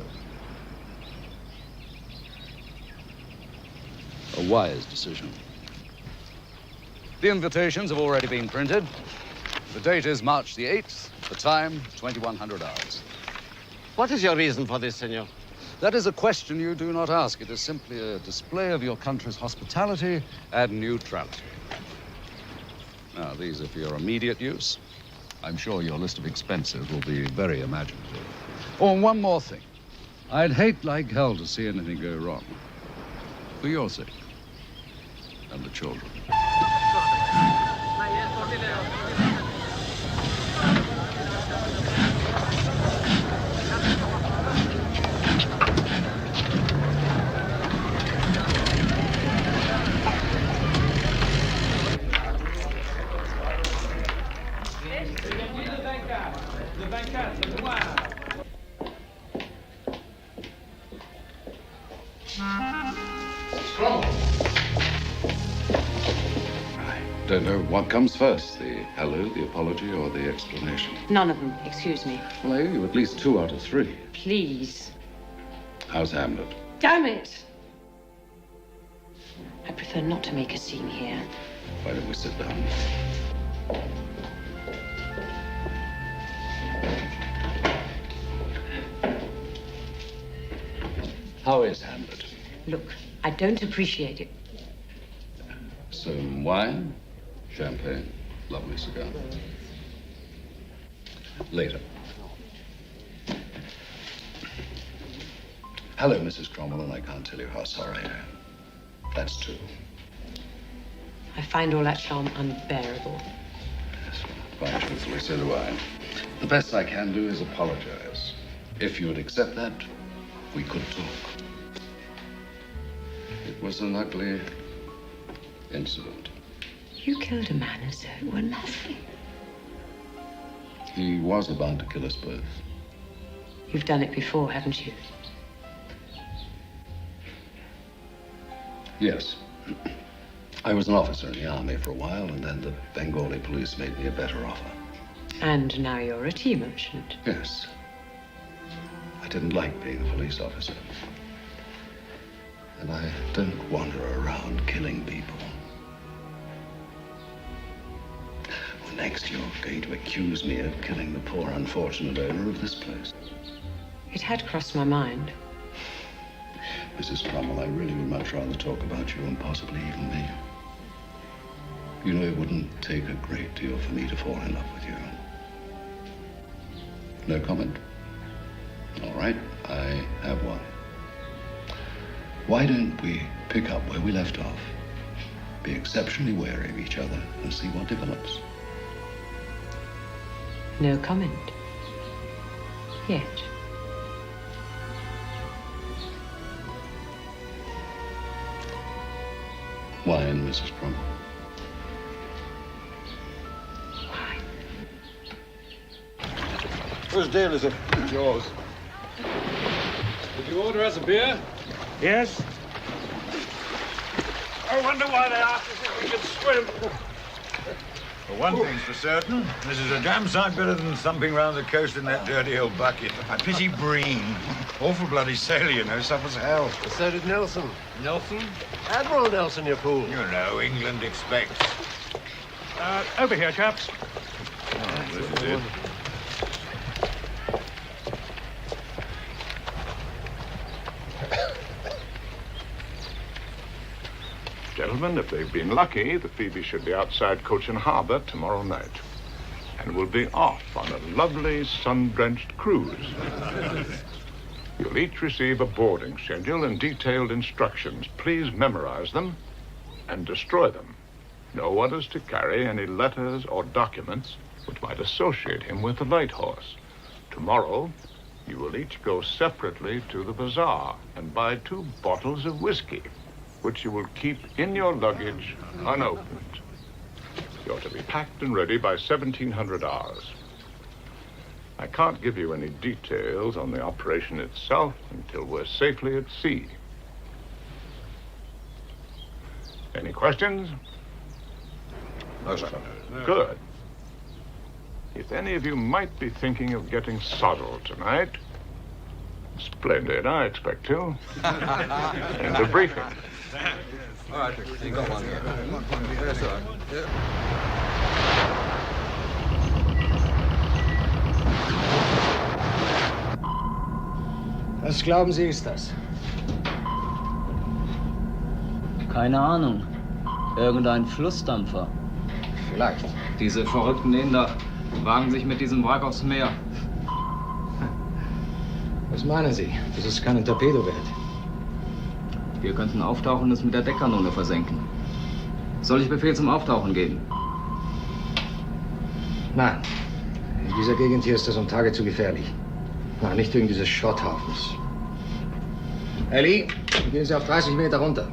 A wise decision. The invitations have already been printed. The date is March the 8th, the time, 2100 hours. What is your reason for this, senor? That is a question you do not ask. It is simply a display of your country's hospitality and neutrality. Now, these are for your immediate use. I'm sure your list of expenses will be very imaginative. Oh, and one more thing. I'd hate like hell to see anything go wrong. For your sake. And the children. Don't know what comes first, the hello, the apology, or the explanation. None of them, excuse me. Well, I owe you at least 2 out of 3. Please. How's Hamlet? Damn it! I prefer not to make a scene here. Why don't we sit down? How is Hamlet? Look, I don't appreciate it. Some wine? Champagne? Lovely cigar. Later. Hello, Mrs. Cromwell, and I can't tell you how sorry I am. That's 2. I find all that charm unbearable. Quite truthfully, so do I. The best I can do is apologize. If you would accept that, we could talk. It was an ugly incident. You killed a man as though it were nothing. He was about to kill us both. You've done it before, haven't you? Yes. I was an officer in the army for a while, and then the Bengali police made me a better offer. And now you're a tea merchant. Yes. I didn't like being a police officer. And I don't wander around killing people. Well, next you're going to accuse me of killing the poor unfortunate owner of this place. It had crossed my mind. Mrs. Cromwell, I really would much rather talk about you and possibly even me. You know, it wouldn't take a great deal for me to fall in love with you. No comment? All right, I have one. Why don't we pick up where we left off? Be exceptionally wary of each other and see what develops. No comment. Yet. Wine, Mrs. Cromwell. Whose deal is it? It's yours. Did you order us a beer? Yes? I wonder why they asked us if we could swim. Well, one thing's for certain. This is a damn sight better than thumping round the coast in that dirty old bucket. I pity Breen. Awful bloody sailor, you know, suffers hell. So did Nelson. Nelson? Admiral Nelson, you fool. You know, England expects. Over here, chaps. Oh, this is it. Gentlemen, if they've been lucky, the Phoebe should be outside Cochin Harbour tomorrow night. And we'll be off on a lovely sun-drenched cruise. You'll each receive a boarding schedule and detailed instructions. Please memorize them and destroy them. No one is to carry any letters or documents which might associate him with the Light Horse. Tomorrow, you will each go separately to the bazaar and buy 2 bottles of whiskey, which you will keep in your luggage unopened. You're to be packed and ready by 1700 hours. I can't give you any details on the operation itself until we're safely at sea. Any questions? No, sir. Good. If any of you might be thinking of getting soddled tonight, splendid, I expect to. End of briefing. All right, you got one here. Yes, sir. Was glauben Sie, ist das? Keine Ahnung. Irgendein Flussdampfer. Vielleicht. Diese verrückten Inder wagen sich mit diesem Wrack aufs Meer. Was meinen Sie? Das ist keinen Torpedo wert. Wir könnten auftauchen und es mit der Deckkanone versenken. Soll ich Befehl zum Auftauchen geben? Nein. In dieser Gegend hier ist das um Tage zu gefährlich. Nein, nicht wegen dieses Schrotthafens. Ellie, gehen Sie auf 30 Meter runter.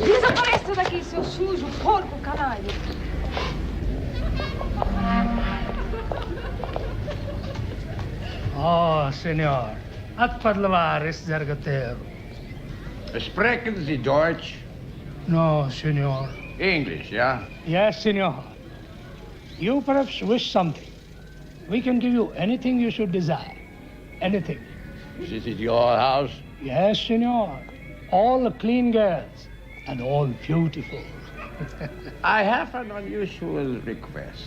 Desapareça daqui, seu sujo, porco, canalha. Oh, senor. At parlare, zargatero. Sprechen Sie Deutsch? No, senor. English, yeah? Yes, senor. You perhaps wish something. We can give you anything you should desire. Anything. Is it your house? Yes, senor. All clean girls. And all beautiful. I have an unusual request.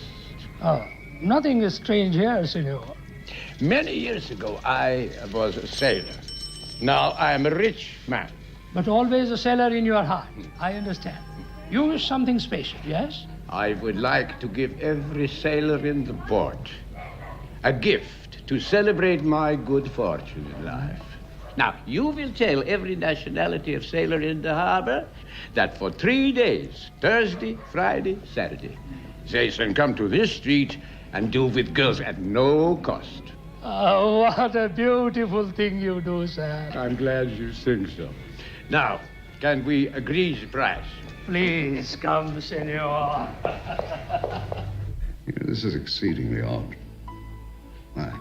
Oh, nothing is strange here, senor. Many years ago, I was a sailor. Now I am a rich man. But always a sailor in your heart. I understand. You wish something special, yes? I would like to give every sailor in the port a gift to celebrate my good fortune in life. Now, you will tell every nationality of sailor in the harbor that for 3 days, Thursday, Friday, Saturday, they can come to this street and do with girls at no cost. Oh, what a beautiful thing you do, sir. I'm glad you think so. Now, can we agree the price? Please come, senor. This is exceedingly odd. I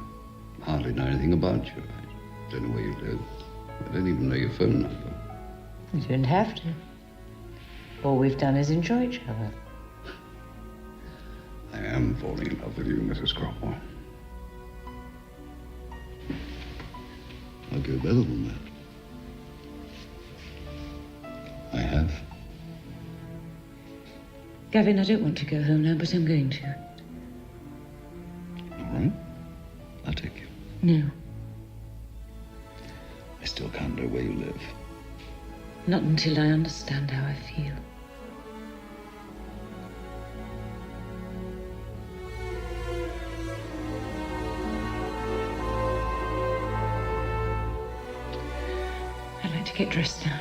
hardly know anything about you. I don't know where you live. I don't even know your phone number. You don't have to. All we've done is enjoy each other. I am falling in love with you, Mrs. Cromwell. I'll go better than that. I have. Gavin, I don't want to go home now, but I'm going to. All right. I'll take you. No, I still can't know where you live. not until I understand how I feel. I'd like to get dressed now.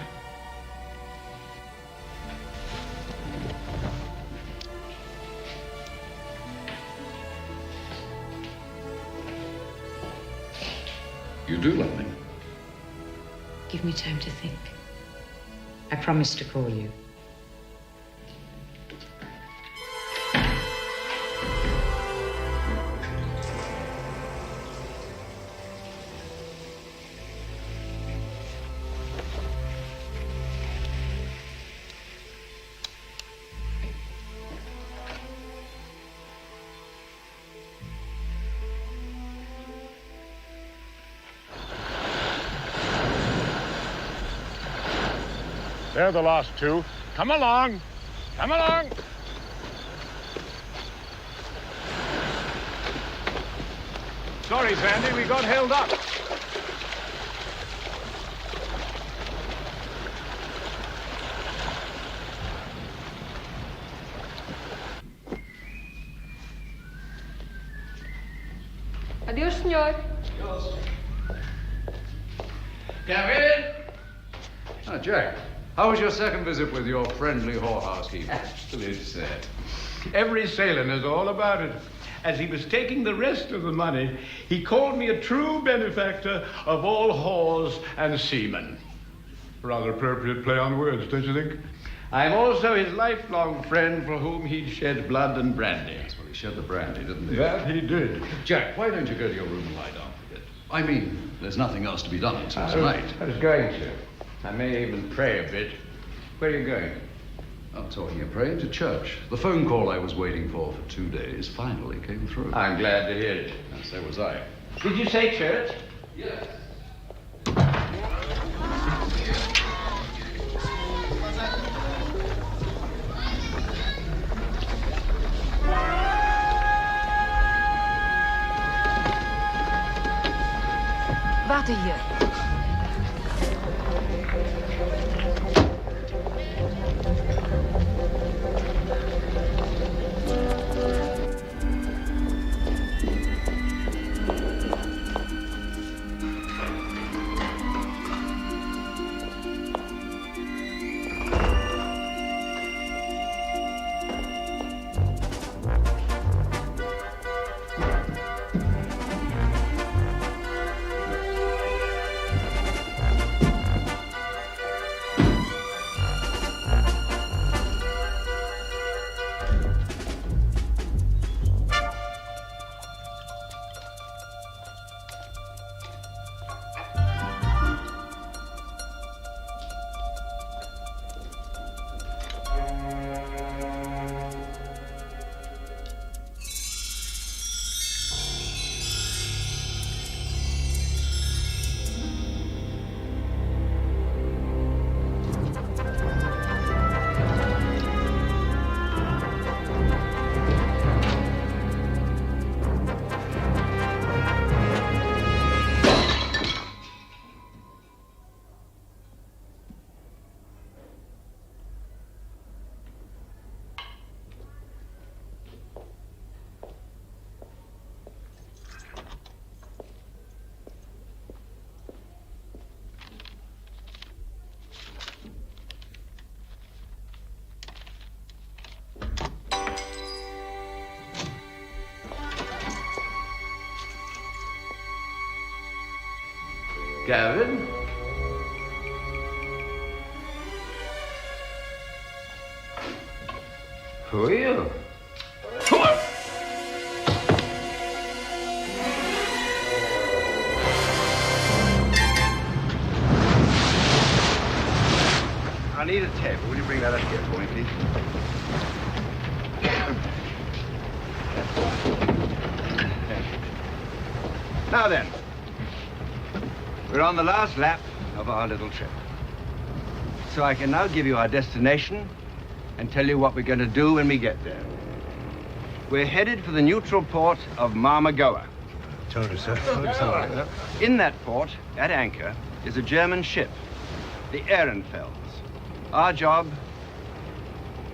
You do love me. Give me time to think. I promise to call you. They're the last two. Come along. Come along. Sorry, Sandy, we got held up. Adios, senor. Gavin! Oh, Jack. How was your second visit with your friendly whorehouse keeper? Absolutely sad. Every sailor knows all about it. As he was taking the rest of the money, he called me a true benefactor of all whores and seamen. Rather appropriate play on words, don't you think? I'm also his lifelong friend for whom he'd shed blood and brandy. Well, he shed the brandy, didn't he? That he did. Jack, why don't you go to your room and lie down for a bit? I mean, there's nothing else to be done until tonight. I was going to. I may even pray a bit. Where are you going? I'm talking of praying to church. The phone call I was waiting for 2 days finally came through. I'm glad to hear it. And so was I. Did you say church? Yes. Warte hier. Gavin? Who are you? I need a table. Will you bring that up here for me, please? Now then, we're on the last lap of our little trip. So I can now give you our destination and tell you what we're going to do when we get there. We're headed for the neutral port of Marmagoa. Told you so. In that port, at anchor, is a German ship, the Ehrenfels. Our job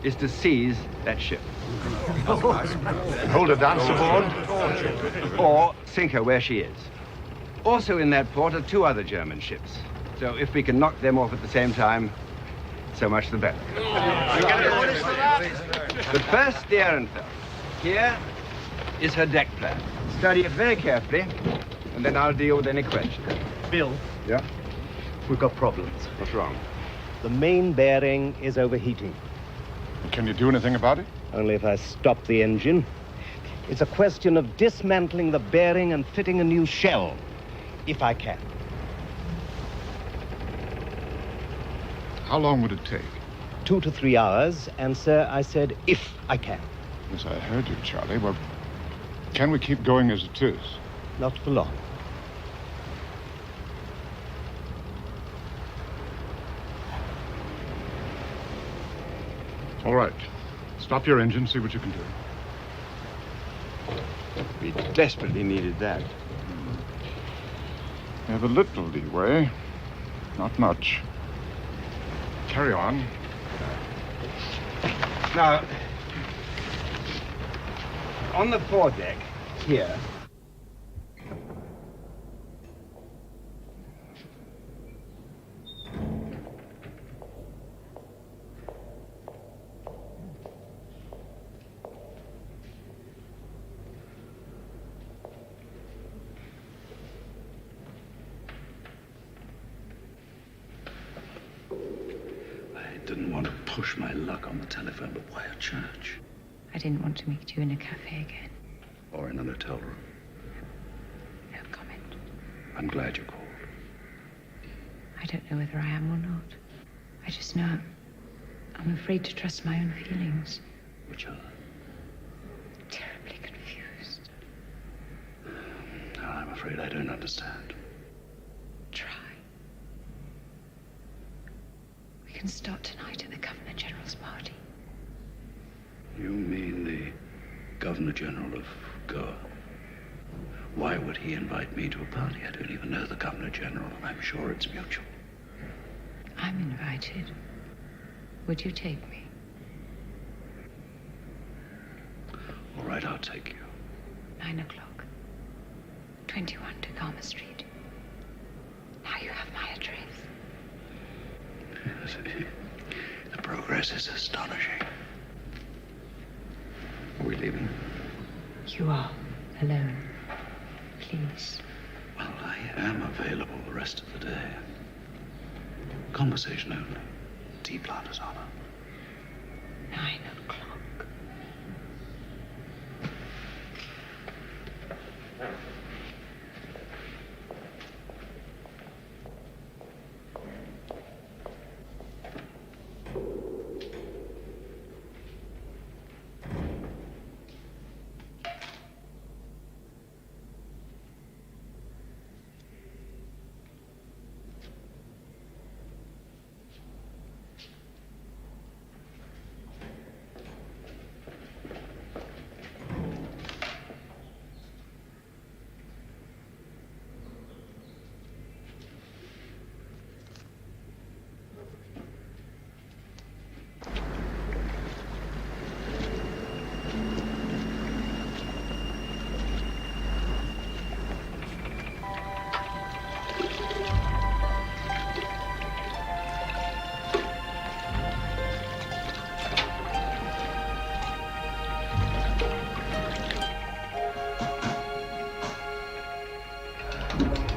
is to seize that ship. Hold her down aboard? Or sink her where she is. Also in that port are two other German ships. So if we can knock them off at the same time, so much the better. But first, the Ehrenfels. Here is her deck plan. Study it very carefully, and then I'll deal with any questions. Bill? Yeah? We've got problems. What's wrong? The main bearing is overheating. Can you do anything about it? Only if I stop the engine. It's a question of dismantling the bearing and fitting a new shell, if I can. How long would it take? 2 to 3 hours, and sir, I said, if I can. Yes, I heard you, Charlie. Well, can we keep going as it is? Not for long. All right. Stop your engine, see what you can do. We desperately needed that. We have a little leeway. Not much. Carry on. Now, on the foredeck, here, I didn't want to push my luck on the telephone, but why a church? I didn't want to meet you in a cafe again. Or in an hotel room. No comment. I'm glad you called. I don't know whether I am or not. I just know I'm afraid to trust my own feelings. Which are? Terribly confused. No, I'm afraid I don't understand. Try. We can start tonight at the Governor General's party. You mean the Governor General of Goa? Why would he invite me to a party? I don't even know the Governor General, and I'm sure it's mutual. I'm invited. Would you take me? All right, I'll take you. 9 o'clock. 21 Tacoma Street. Now you have my address. The progress is astonishing. Are we leaving? You are alone. Please. Well, I am available the rest of the day. Conversation only. Tea planter's honor. 9 o'clock.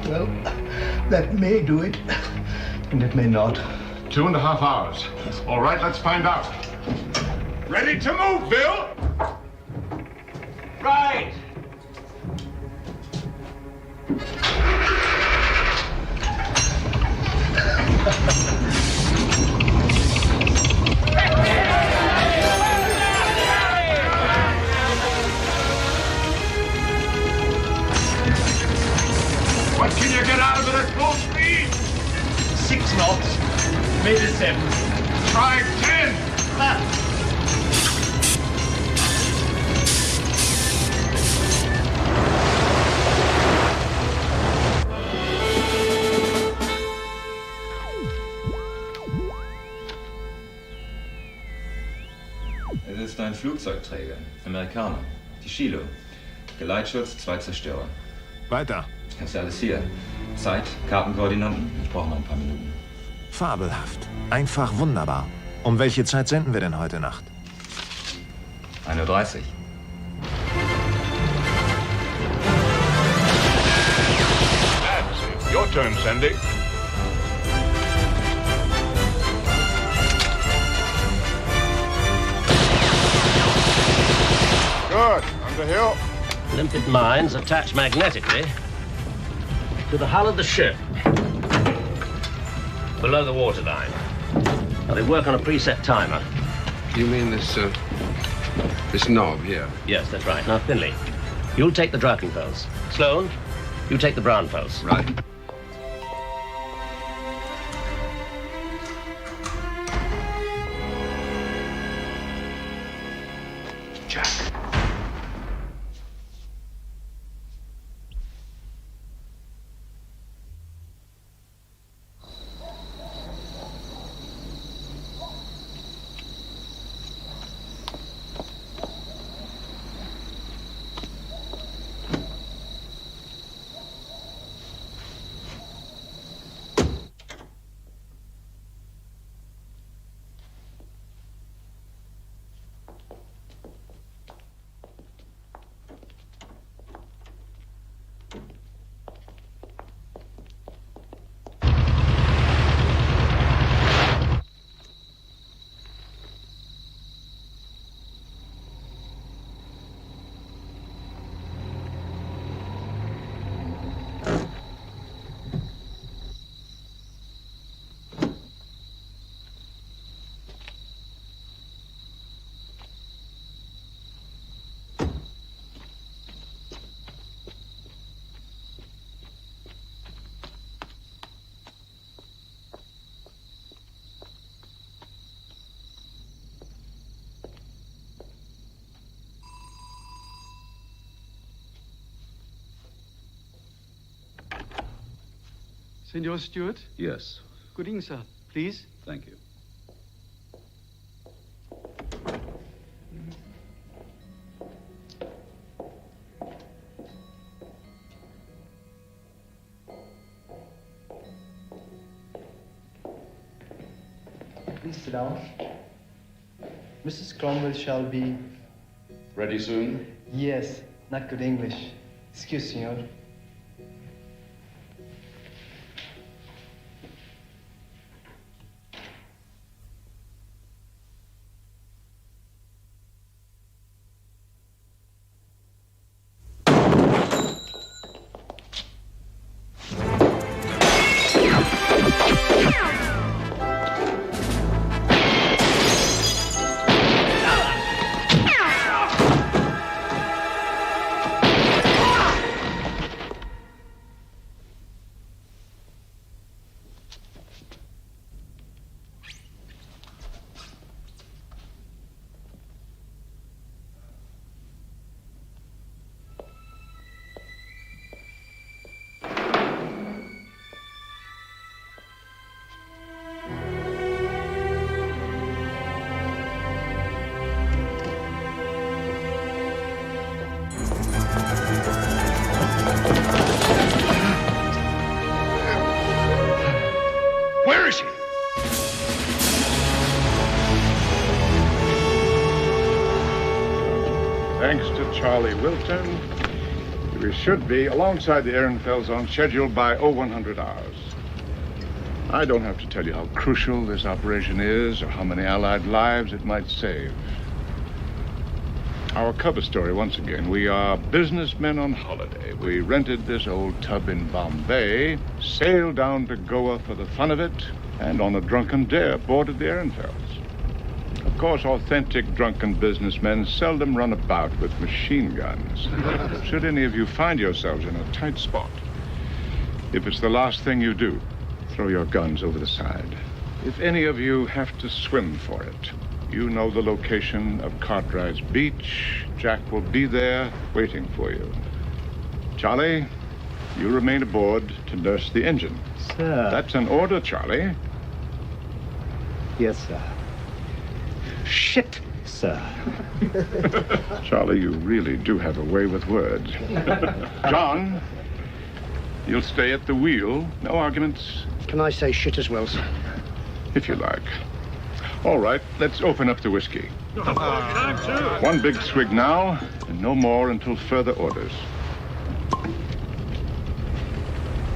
Well, that may do it, and it may not. 2.5 hours. All right, let's find out. Ready to move, Bill? Right. What can you get out of it at full speed? 6 knots. Maybe 7. Try 10. Es ist ein Flugzeugträger. Amerikaner. Die Shiloh. Geleitschutz, 2 Zerstörer. Weiter. Das ist ja alles hier. Zeit, Kartenkoordinaten. Ich brauche noch ein paar Minuten. Fabelhaft. Einfach wunderbar. Um welche Zeit senden wir denn heute Nacht? 1:30 Uhr. That's it. Your turn, Sandy. Good. Underhill. Limpet mines attach magnetically to the hull of the ship below the waterline. Now, they work on a preset timer. You mean this knob here? Yes, that's right. Now, Finley, you'll take the Draken pulse. Sloan, you take the Brown pulse. Right. Jack. Senor Stewart? Yes. Good evening, sir. Please? Thank you. Please sit down. Mrs. Cromwell shall be... Ready soon? Yes, not good English. Excuse, senor. Where is he? Thanks to Charlie Wilton, we should be alongside the Ehrenfelds on schedule by 0100 hours. I don't have to tell you how crucial this operation is or how many Allied lives it might save. Our cover story, once again, we are businessmen on holiday. We rented this old tub in Bombay, sailed down to Goa for the fun of it, and on a drunken dare boarded the Ehrenfelds. Of course, authentic drunken businessmen seldom run about with machine guns. Should any of you find yourselves in a tight spot, if it's the last thing you do, throw your guns over the side. If any of you have to swim for it, you know the location of Cartwright's Beach. Jack will be there waiting for you. Charlie, you remain aboard to nurse the engine. Sir. That's an order, Charlie. Yes, sir. Shit, sir. Charlie, you really do have a way with words. John, you'll stay at the wheel. No arguments. Can I say shit as well, sir? If you like. All right, let's open up the whiskey. One big swig now, and no more until further orders.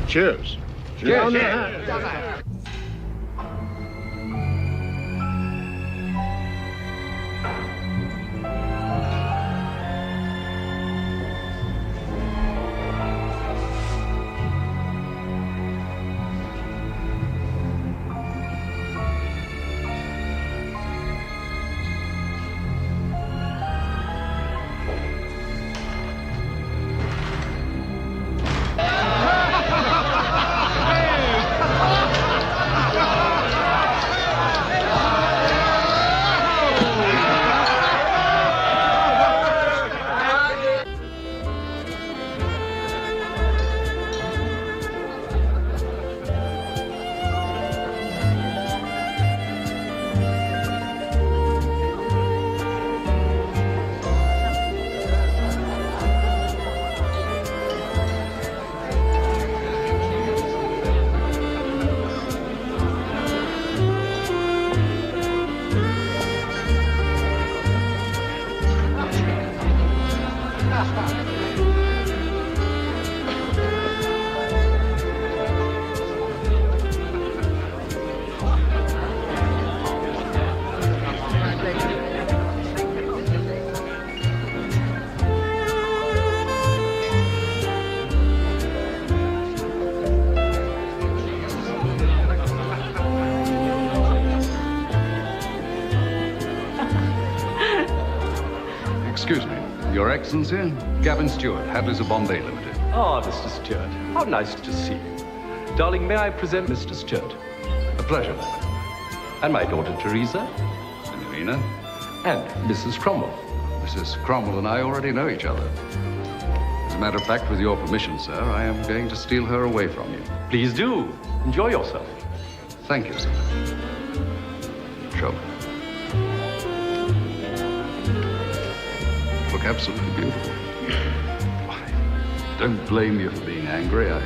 Cheers. Cheers. Excuse me. Your Excellency, Gavin Stewart, Hadleys of Bombay Limited. Ah, Mr. Stewart. How nice to see you. Darling, may I present Mr. Stewart? A pleasure. And my daughter, Teresa. Signorina. And Mrs. Cromwell. Mrs. Cromwell and I already know each other. As a matter of fact, with your permission, sir, I am going to steal her away from you. Please do. Enjoy yourself. Thank you, sir. Show me. Look absolutely beautiful. Don't blame you for being angry. I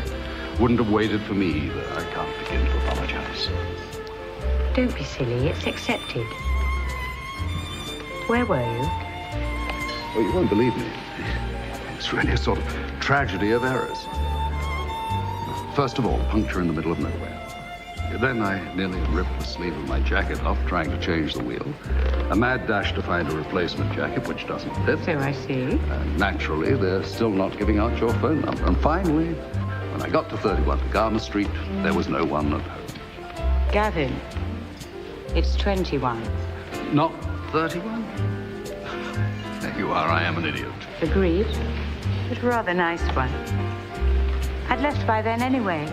wouldn't have waited for me either. I can't begin to apologize. Don't be silly. It's accepted. Where were you? Oh, you won't believe me. It's really a sort of tragedy of errors. First of all, puncture in the middle of nowhere. Then I nearly ripped the sleeve of my jacket off trying to change the wheel. A mad dash to find a replacement jacket, which doesn't fit. So I see. And naturally, they're still not giving out your phone number. And finally, when I got to 31 Garma Street, there was no one at home. Gavin, it's 21. Not 31? There you are, I am an idiot. Agreed. But a rather nice one. I'd left by then anyway.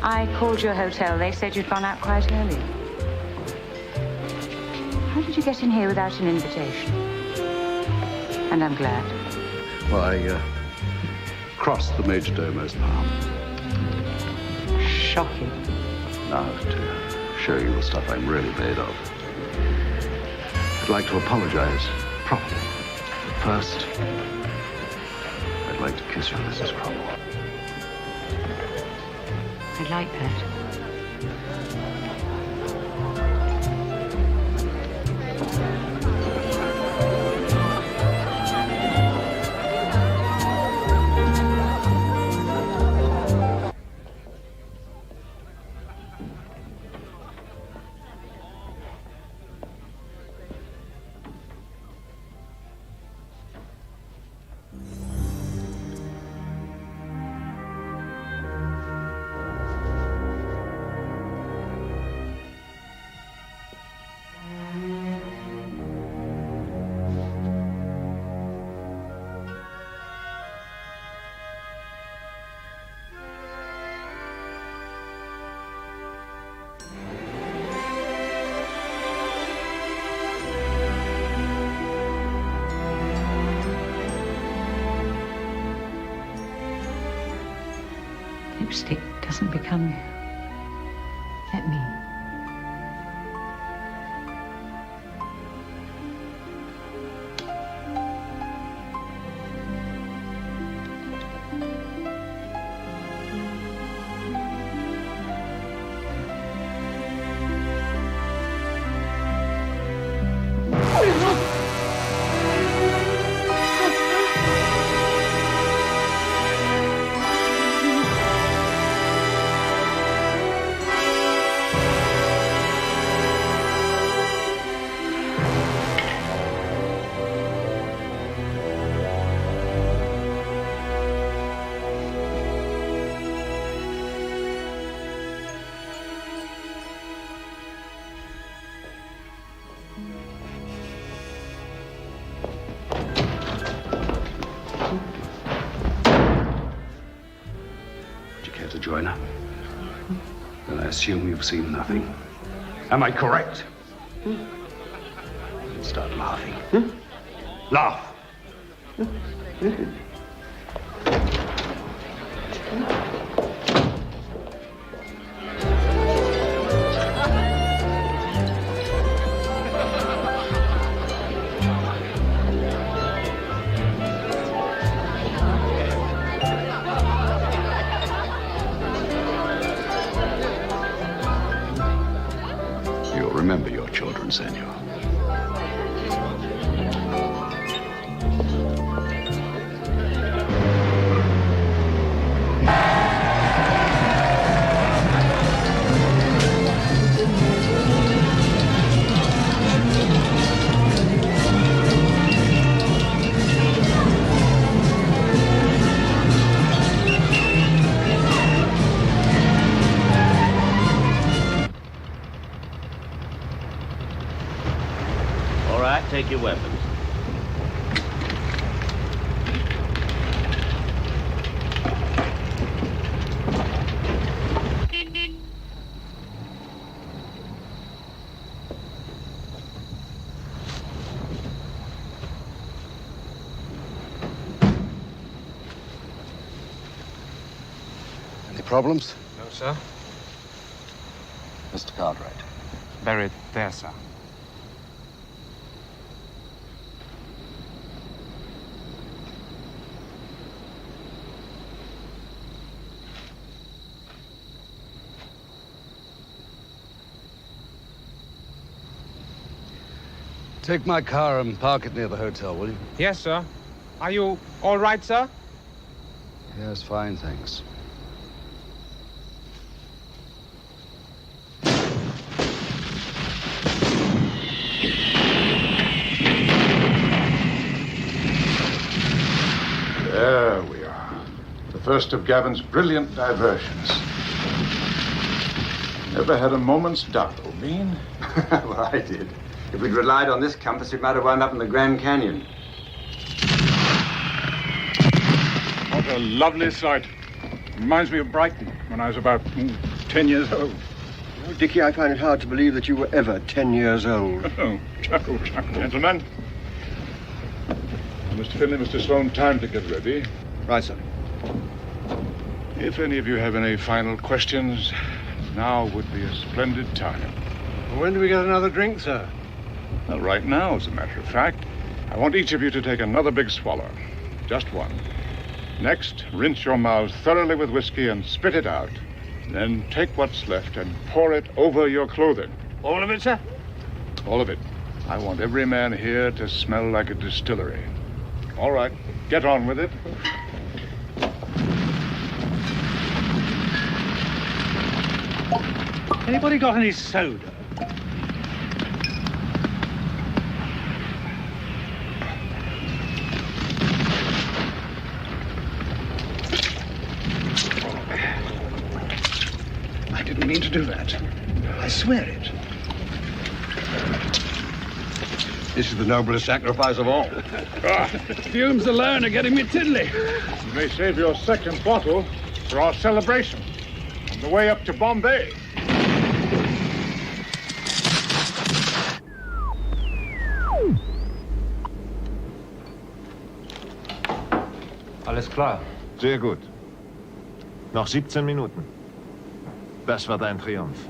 I called your hotel. They said you'd gone out quite early. How did you get in here without an invitation? And I'm glad. Well, I crossed the Majordomo's palm. Shocking. Now, to show you the stuff I'm really made of, I'd like to apologize properly. But first, I'd like to kiss you, Mrs. Cromwell. I'd like that. Lipstick doesn't become you. Let me. Join her? Then I assume you've seen nothing. Am I correct? Start laughing. Laugh. Remember your children, senor. Take your weapons. problems? No, sir. Mr. Cartwright. Buried there, sir. Take my car and park it near the hotel, will you? Yes, sir. Are you all right, sir? Yes, fine, thanks. There we are. The first of Gavin's brilliant diversions. Never had a moment's doubt, O'Bean. Well, I did. If we'd relied on this compass, we might have wound up in the Grand Canyon. What a lovely sight. Reminds me of Brighton when I was about 10 years old. Oh, Dickie, I find it hard to believe that you were ever 10 years old. Oh, chuckle, chuckle. Gentlemen. Mr. Finley, Mr. Sloan, time to get ready. Right, sir. If any of you have any final questions, now would be a splendid time. Well, when do we get another drink, sir? Well, right now, as a matter of fact. I want each of you to take another big swallow. Just one. Next, rinse your mouths thoroughly with whiskey and spit it out. Then take what's left and pour it over your clothing. All of it, sir? All of it. I want every man here to smell like a distillery. All right, get on with it. Anybody got any soda? I didn't mean to do that. I swear it. This is the noblest sacrifice of all. Fumes alone are getting me tiddly. You may save your second bottle for our celebration on the way up to Bombay. Alles klar. Sehr gut. Noch 17 Minuten. Das wird ein Triumph.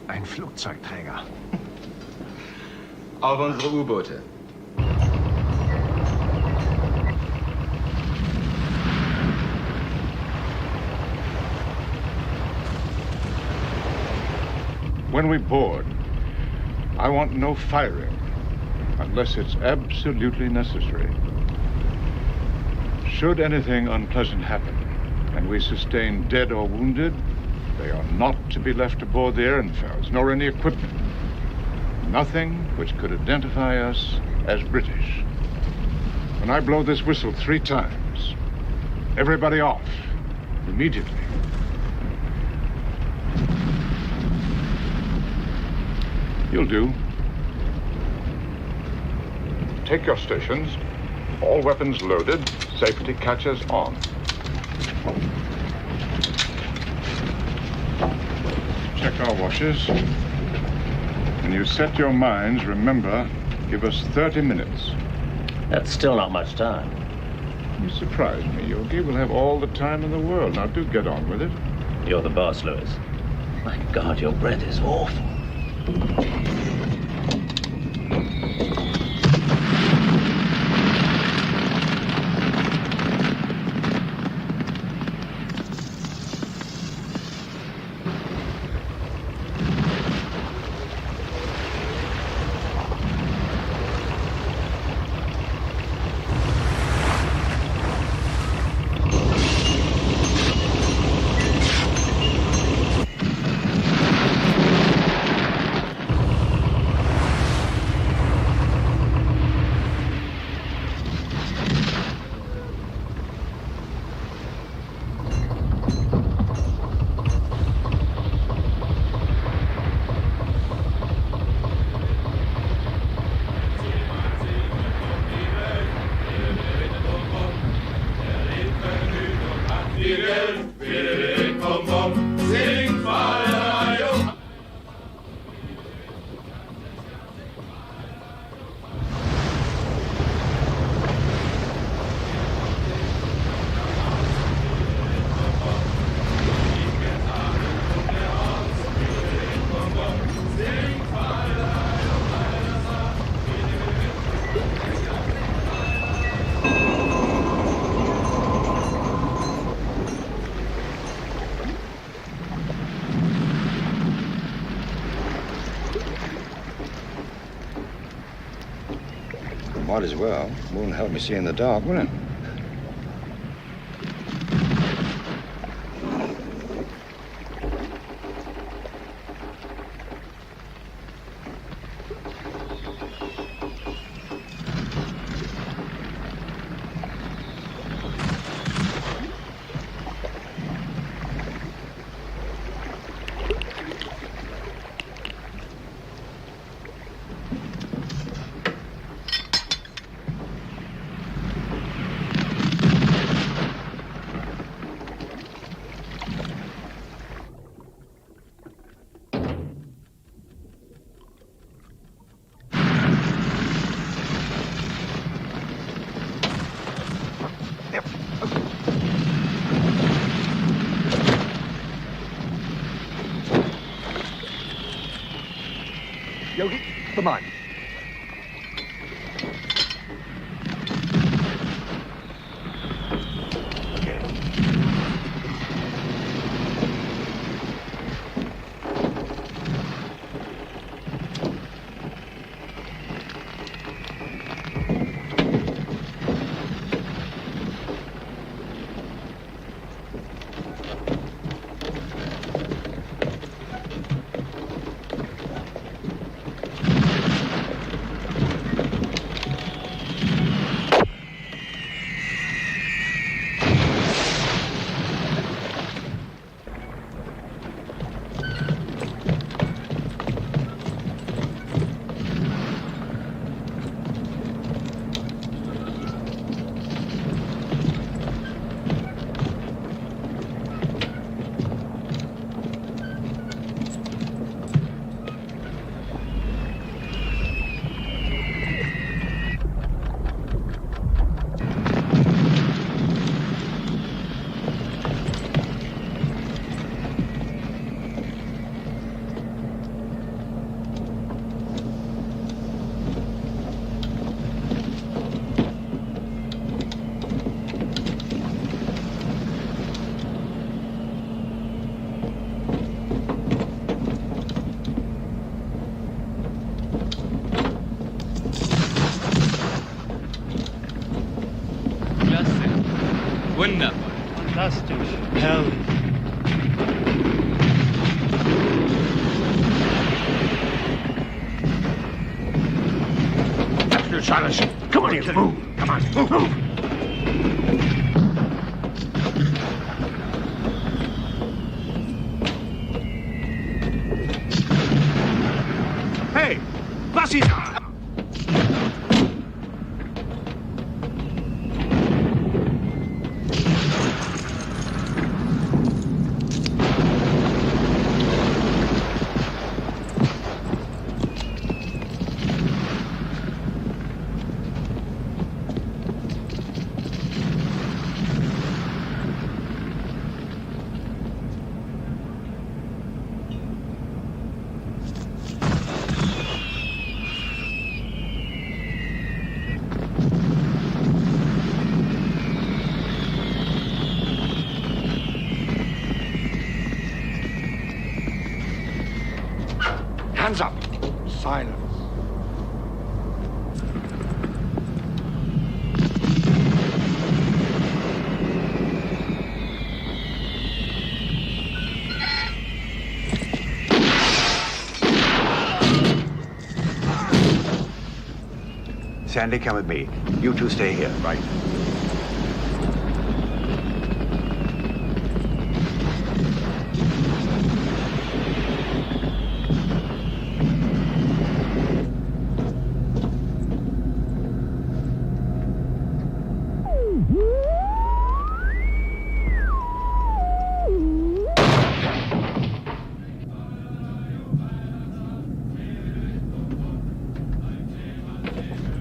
Ein Flugzeugträger. Auch unsere U-Boote. When we board, I want no firing unless it's absolutely necessary. Should anything unpleasant happen and we sustain dead or wounded, they are not to be left aboard the Ehrenfels, nor any equipment. Nothing which could identify us as British. When I blow this whistle 3 times, everybody off, immediately. You'll do. Take your stations. All weapons loaded. Safety catches on. Check our washes. When you set your minds, remember, give us 30 minutes. That's still not much time. You surprise me, Yogi. We'll have all the time in the world. Now, do get on with it. You're the boss, Lewis. My God, your breath is awful. Might as well. Won't help me see in the dark, will it? Yogi, the mine. Wundervoll. Fantastisch. Herrlich. Absolute silence. Come on, you move. Come on, move. Hey, was ist da? Hands up. Silence. Sandy, come with me. You two stay here. Right.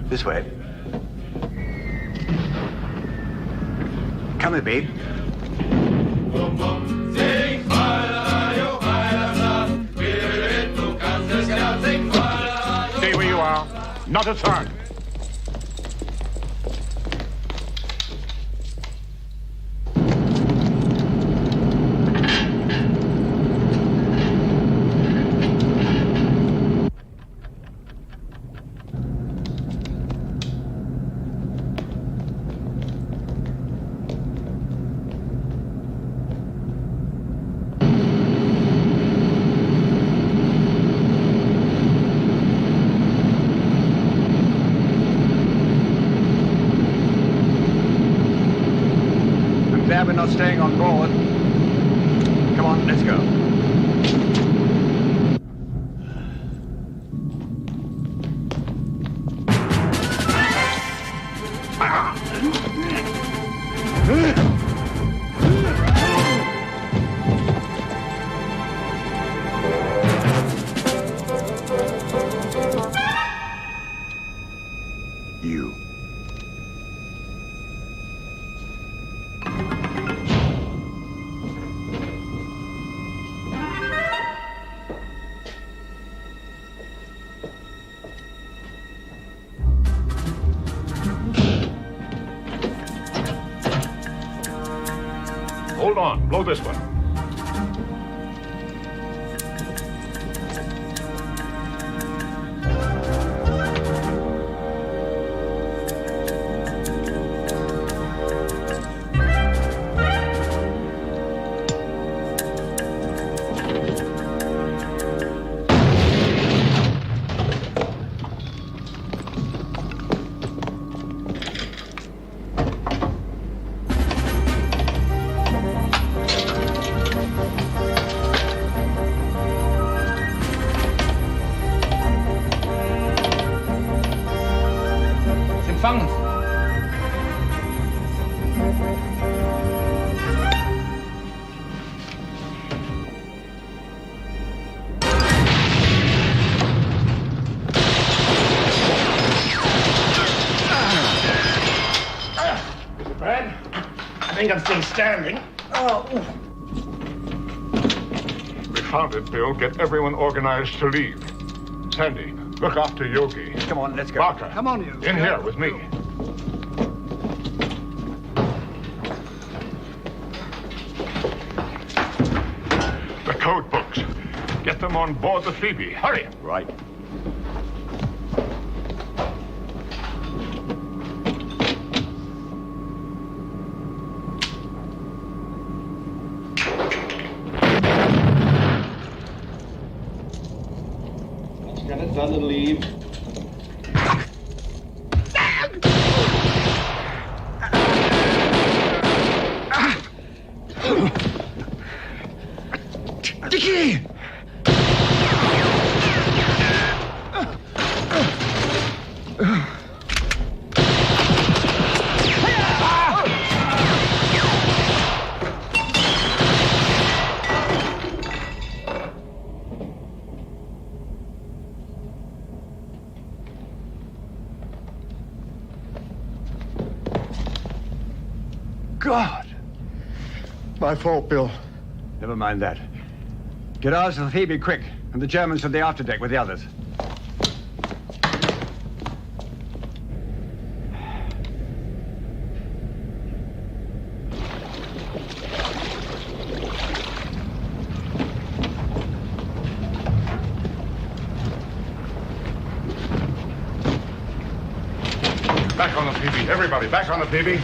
This way. Come with me. Stay where you are. Not a turn. cabin not staying on board. Come on, let's go. You. Hold on. Blow this one. Empfangen. Is it bad? I think I'm still standing. We found it, Bill. Get everyone organized to leave. Sandy, look after Yogi. Come on, let's go. Barker, Come on, you. in here with me. The code books. Get them on board the Phoebe. Hurry. Right. Get it done and leave. Dickie! God! My fault, Bill. Never mind that. Get ours to the Phoebe quick, and the Germans to the afterdeck with the others. Back on the Phoebe. Everybody, back on the Phoebe.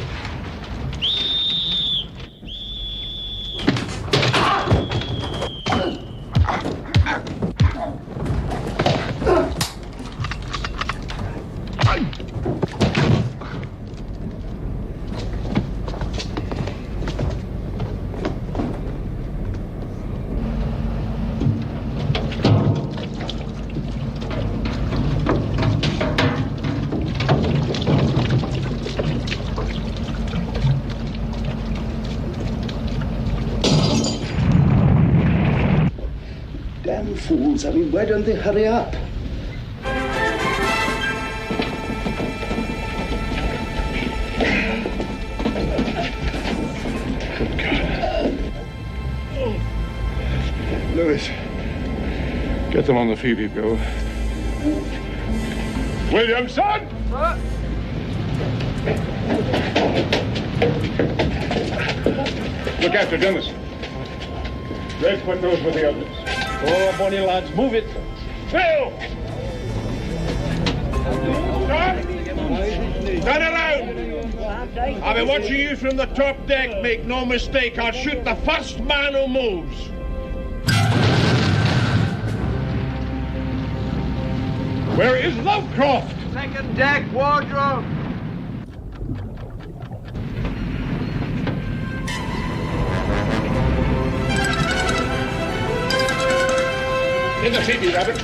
Damn fools. I mean, why don't they hurry up? Good God. Lewis, get them on the Phoebe, Bill. Williamson! Look after Dennis. Red, put those with the others. Oh, bonny lads, move it. Phil! Stop! Turn around! I've been watching you from the top deck. Make no mistake, I'll shoot the first man who moves. Where is Lovecroft? Second deck, wardrobe. in the Phoebe, Rabbit.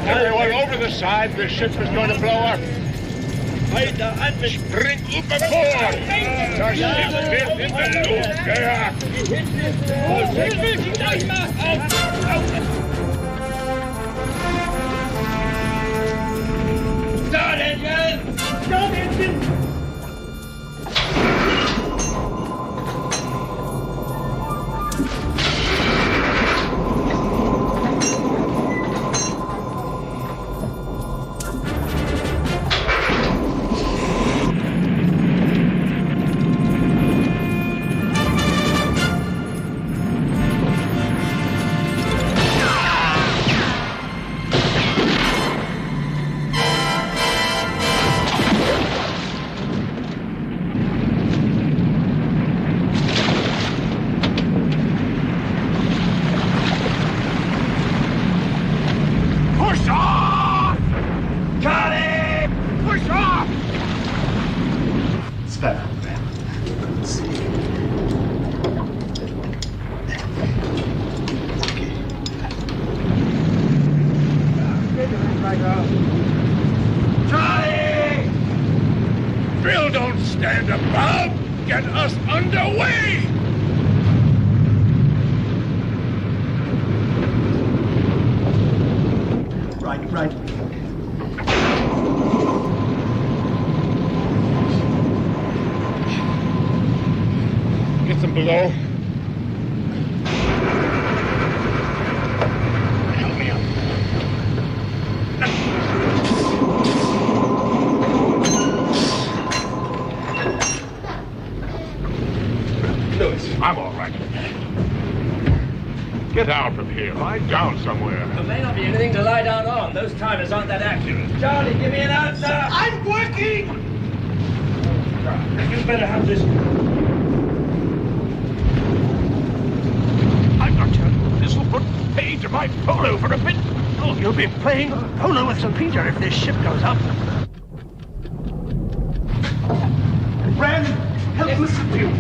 Everyone over the side, the ship is going to blow up. Spring overboard! The ship wird in the Luft gejagt! Start engine! Start engine! Charlie! Bill, don't stand about! Get us underway! Right. Get them below. Help me up. Lewis, I'm all right. Get out from here. Lie down somewhere. There may not be anything to lie down on. Those timers aren't that accurate. Charlie, give me an answer! I'm working! You better have this. I'm not telling you. This will put paid to my polo for a bit. Oh, you'll be playing polo with St. Peter if this ship goes up. Brand, help listen to you.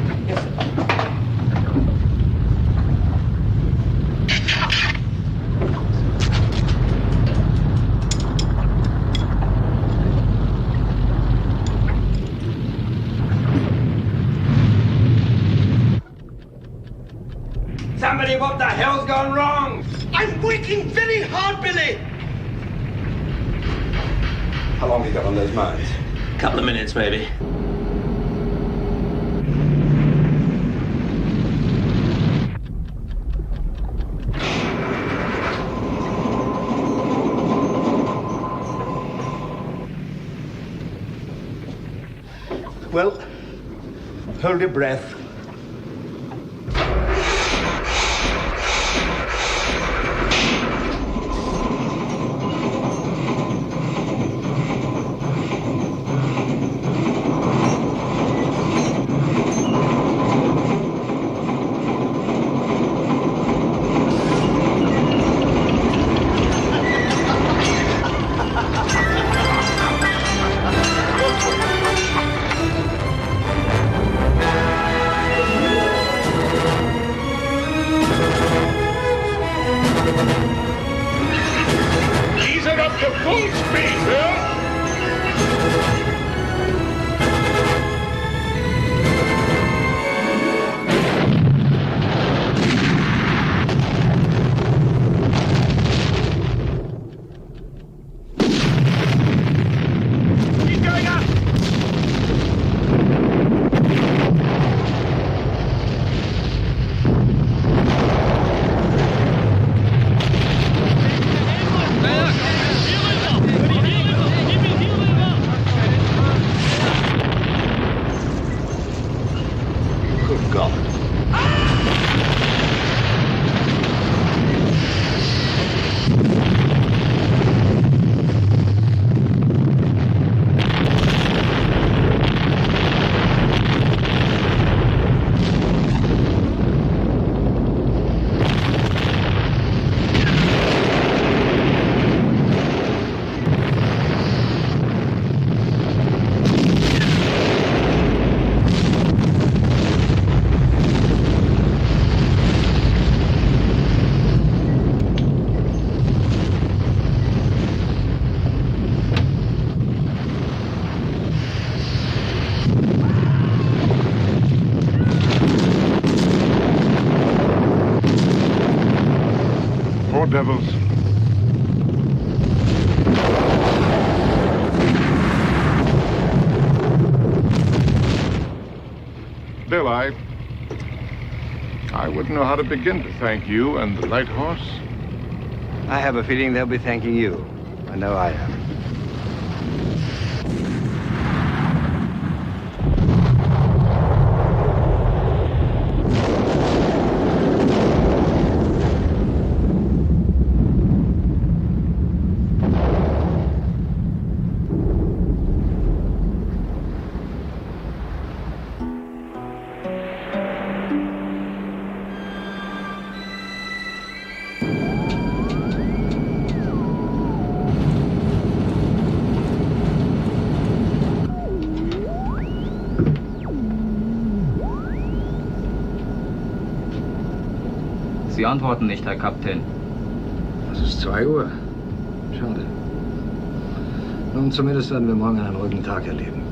Somebody, what the hell's gone wrong? I'm working very hard, Billy. How long have you got on those mines? Couple of minutes, maybe. Well, hold your breath. God. Devils. Bill, I wouldn't know how to begin to thank you and the Light Horse. I have a feeling they'll be thanking you. I know I am. Sie antworten nicht, Herr Kapitän. Es ist 2 Uhr. Schade. Nun, zumindest werden wir morgen einen ruhigen Tag erleben.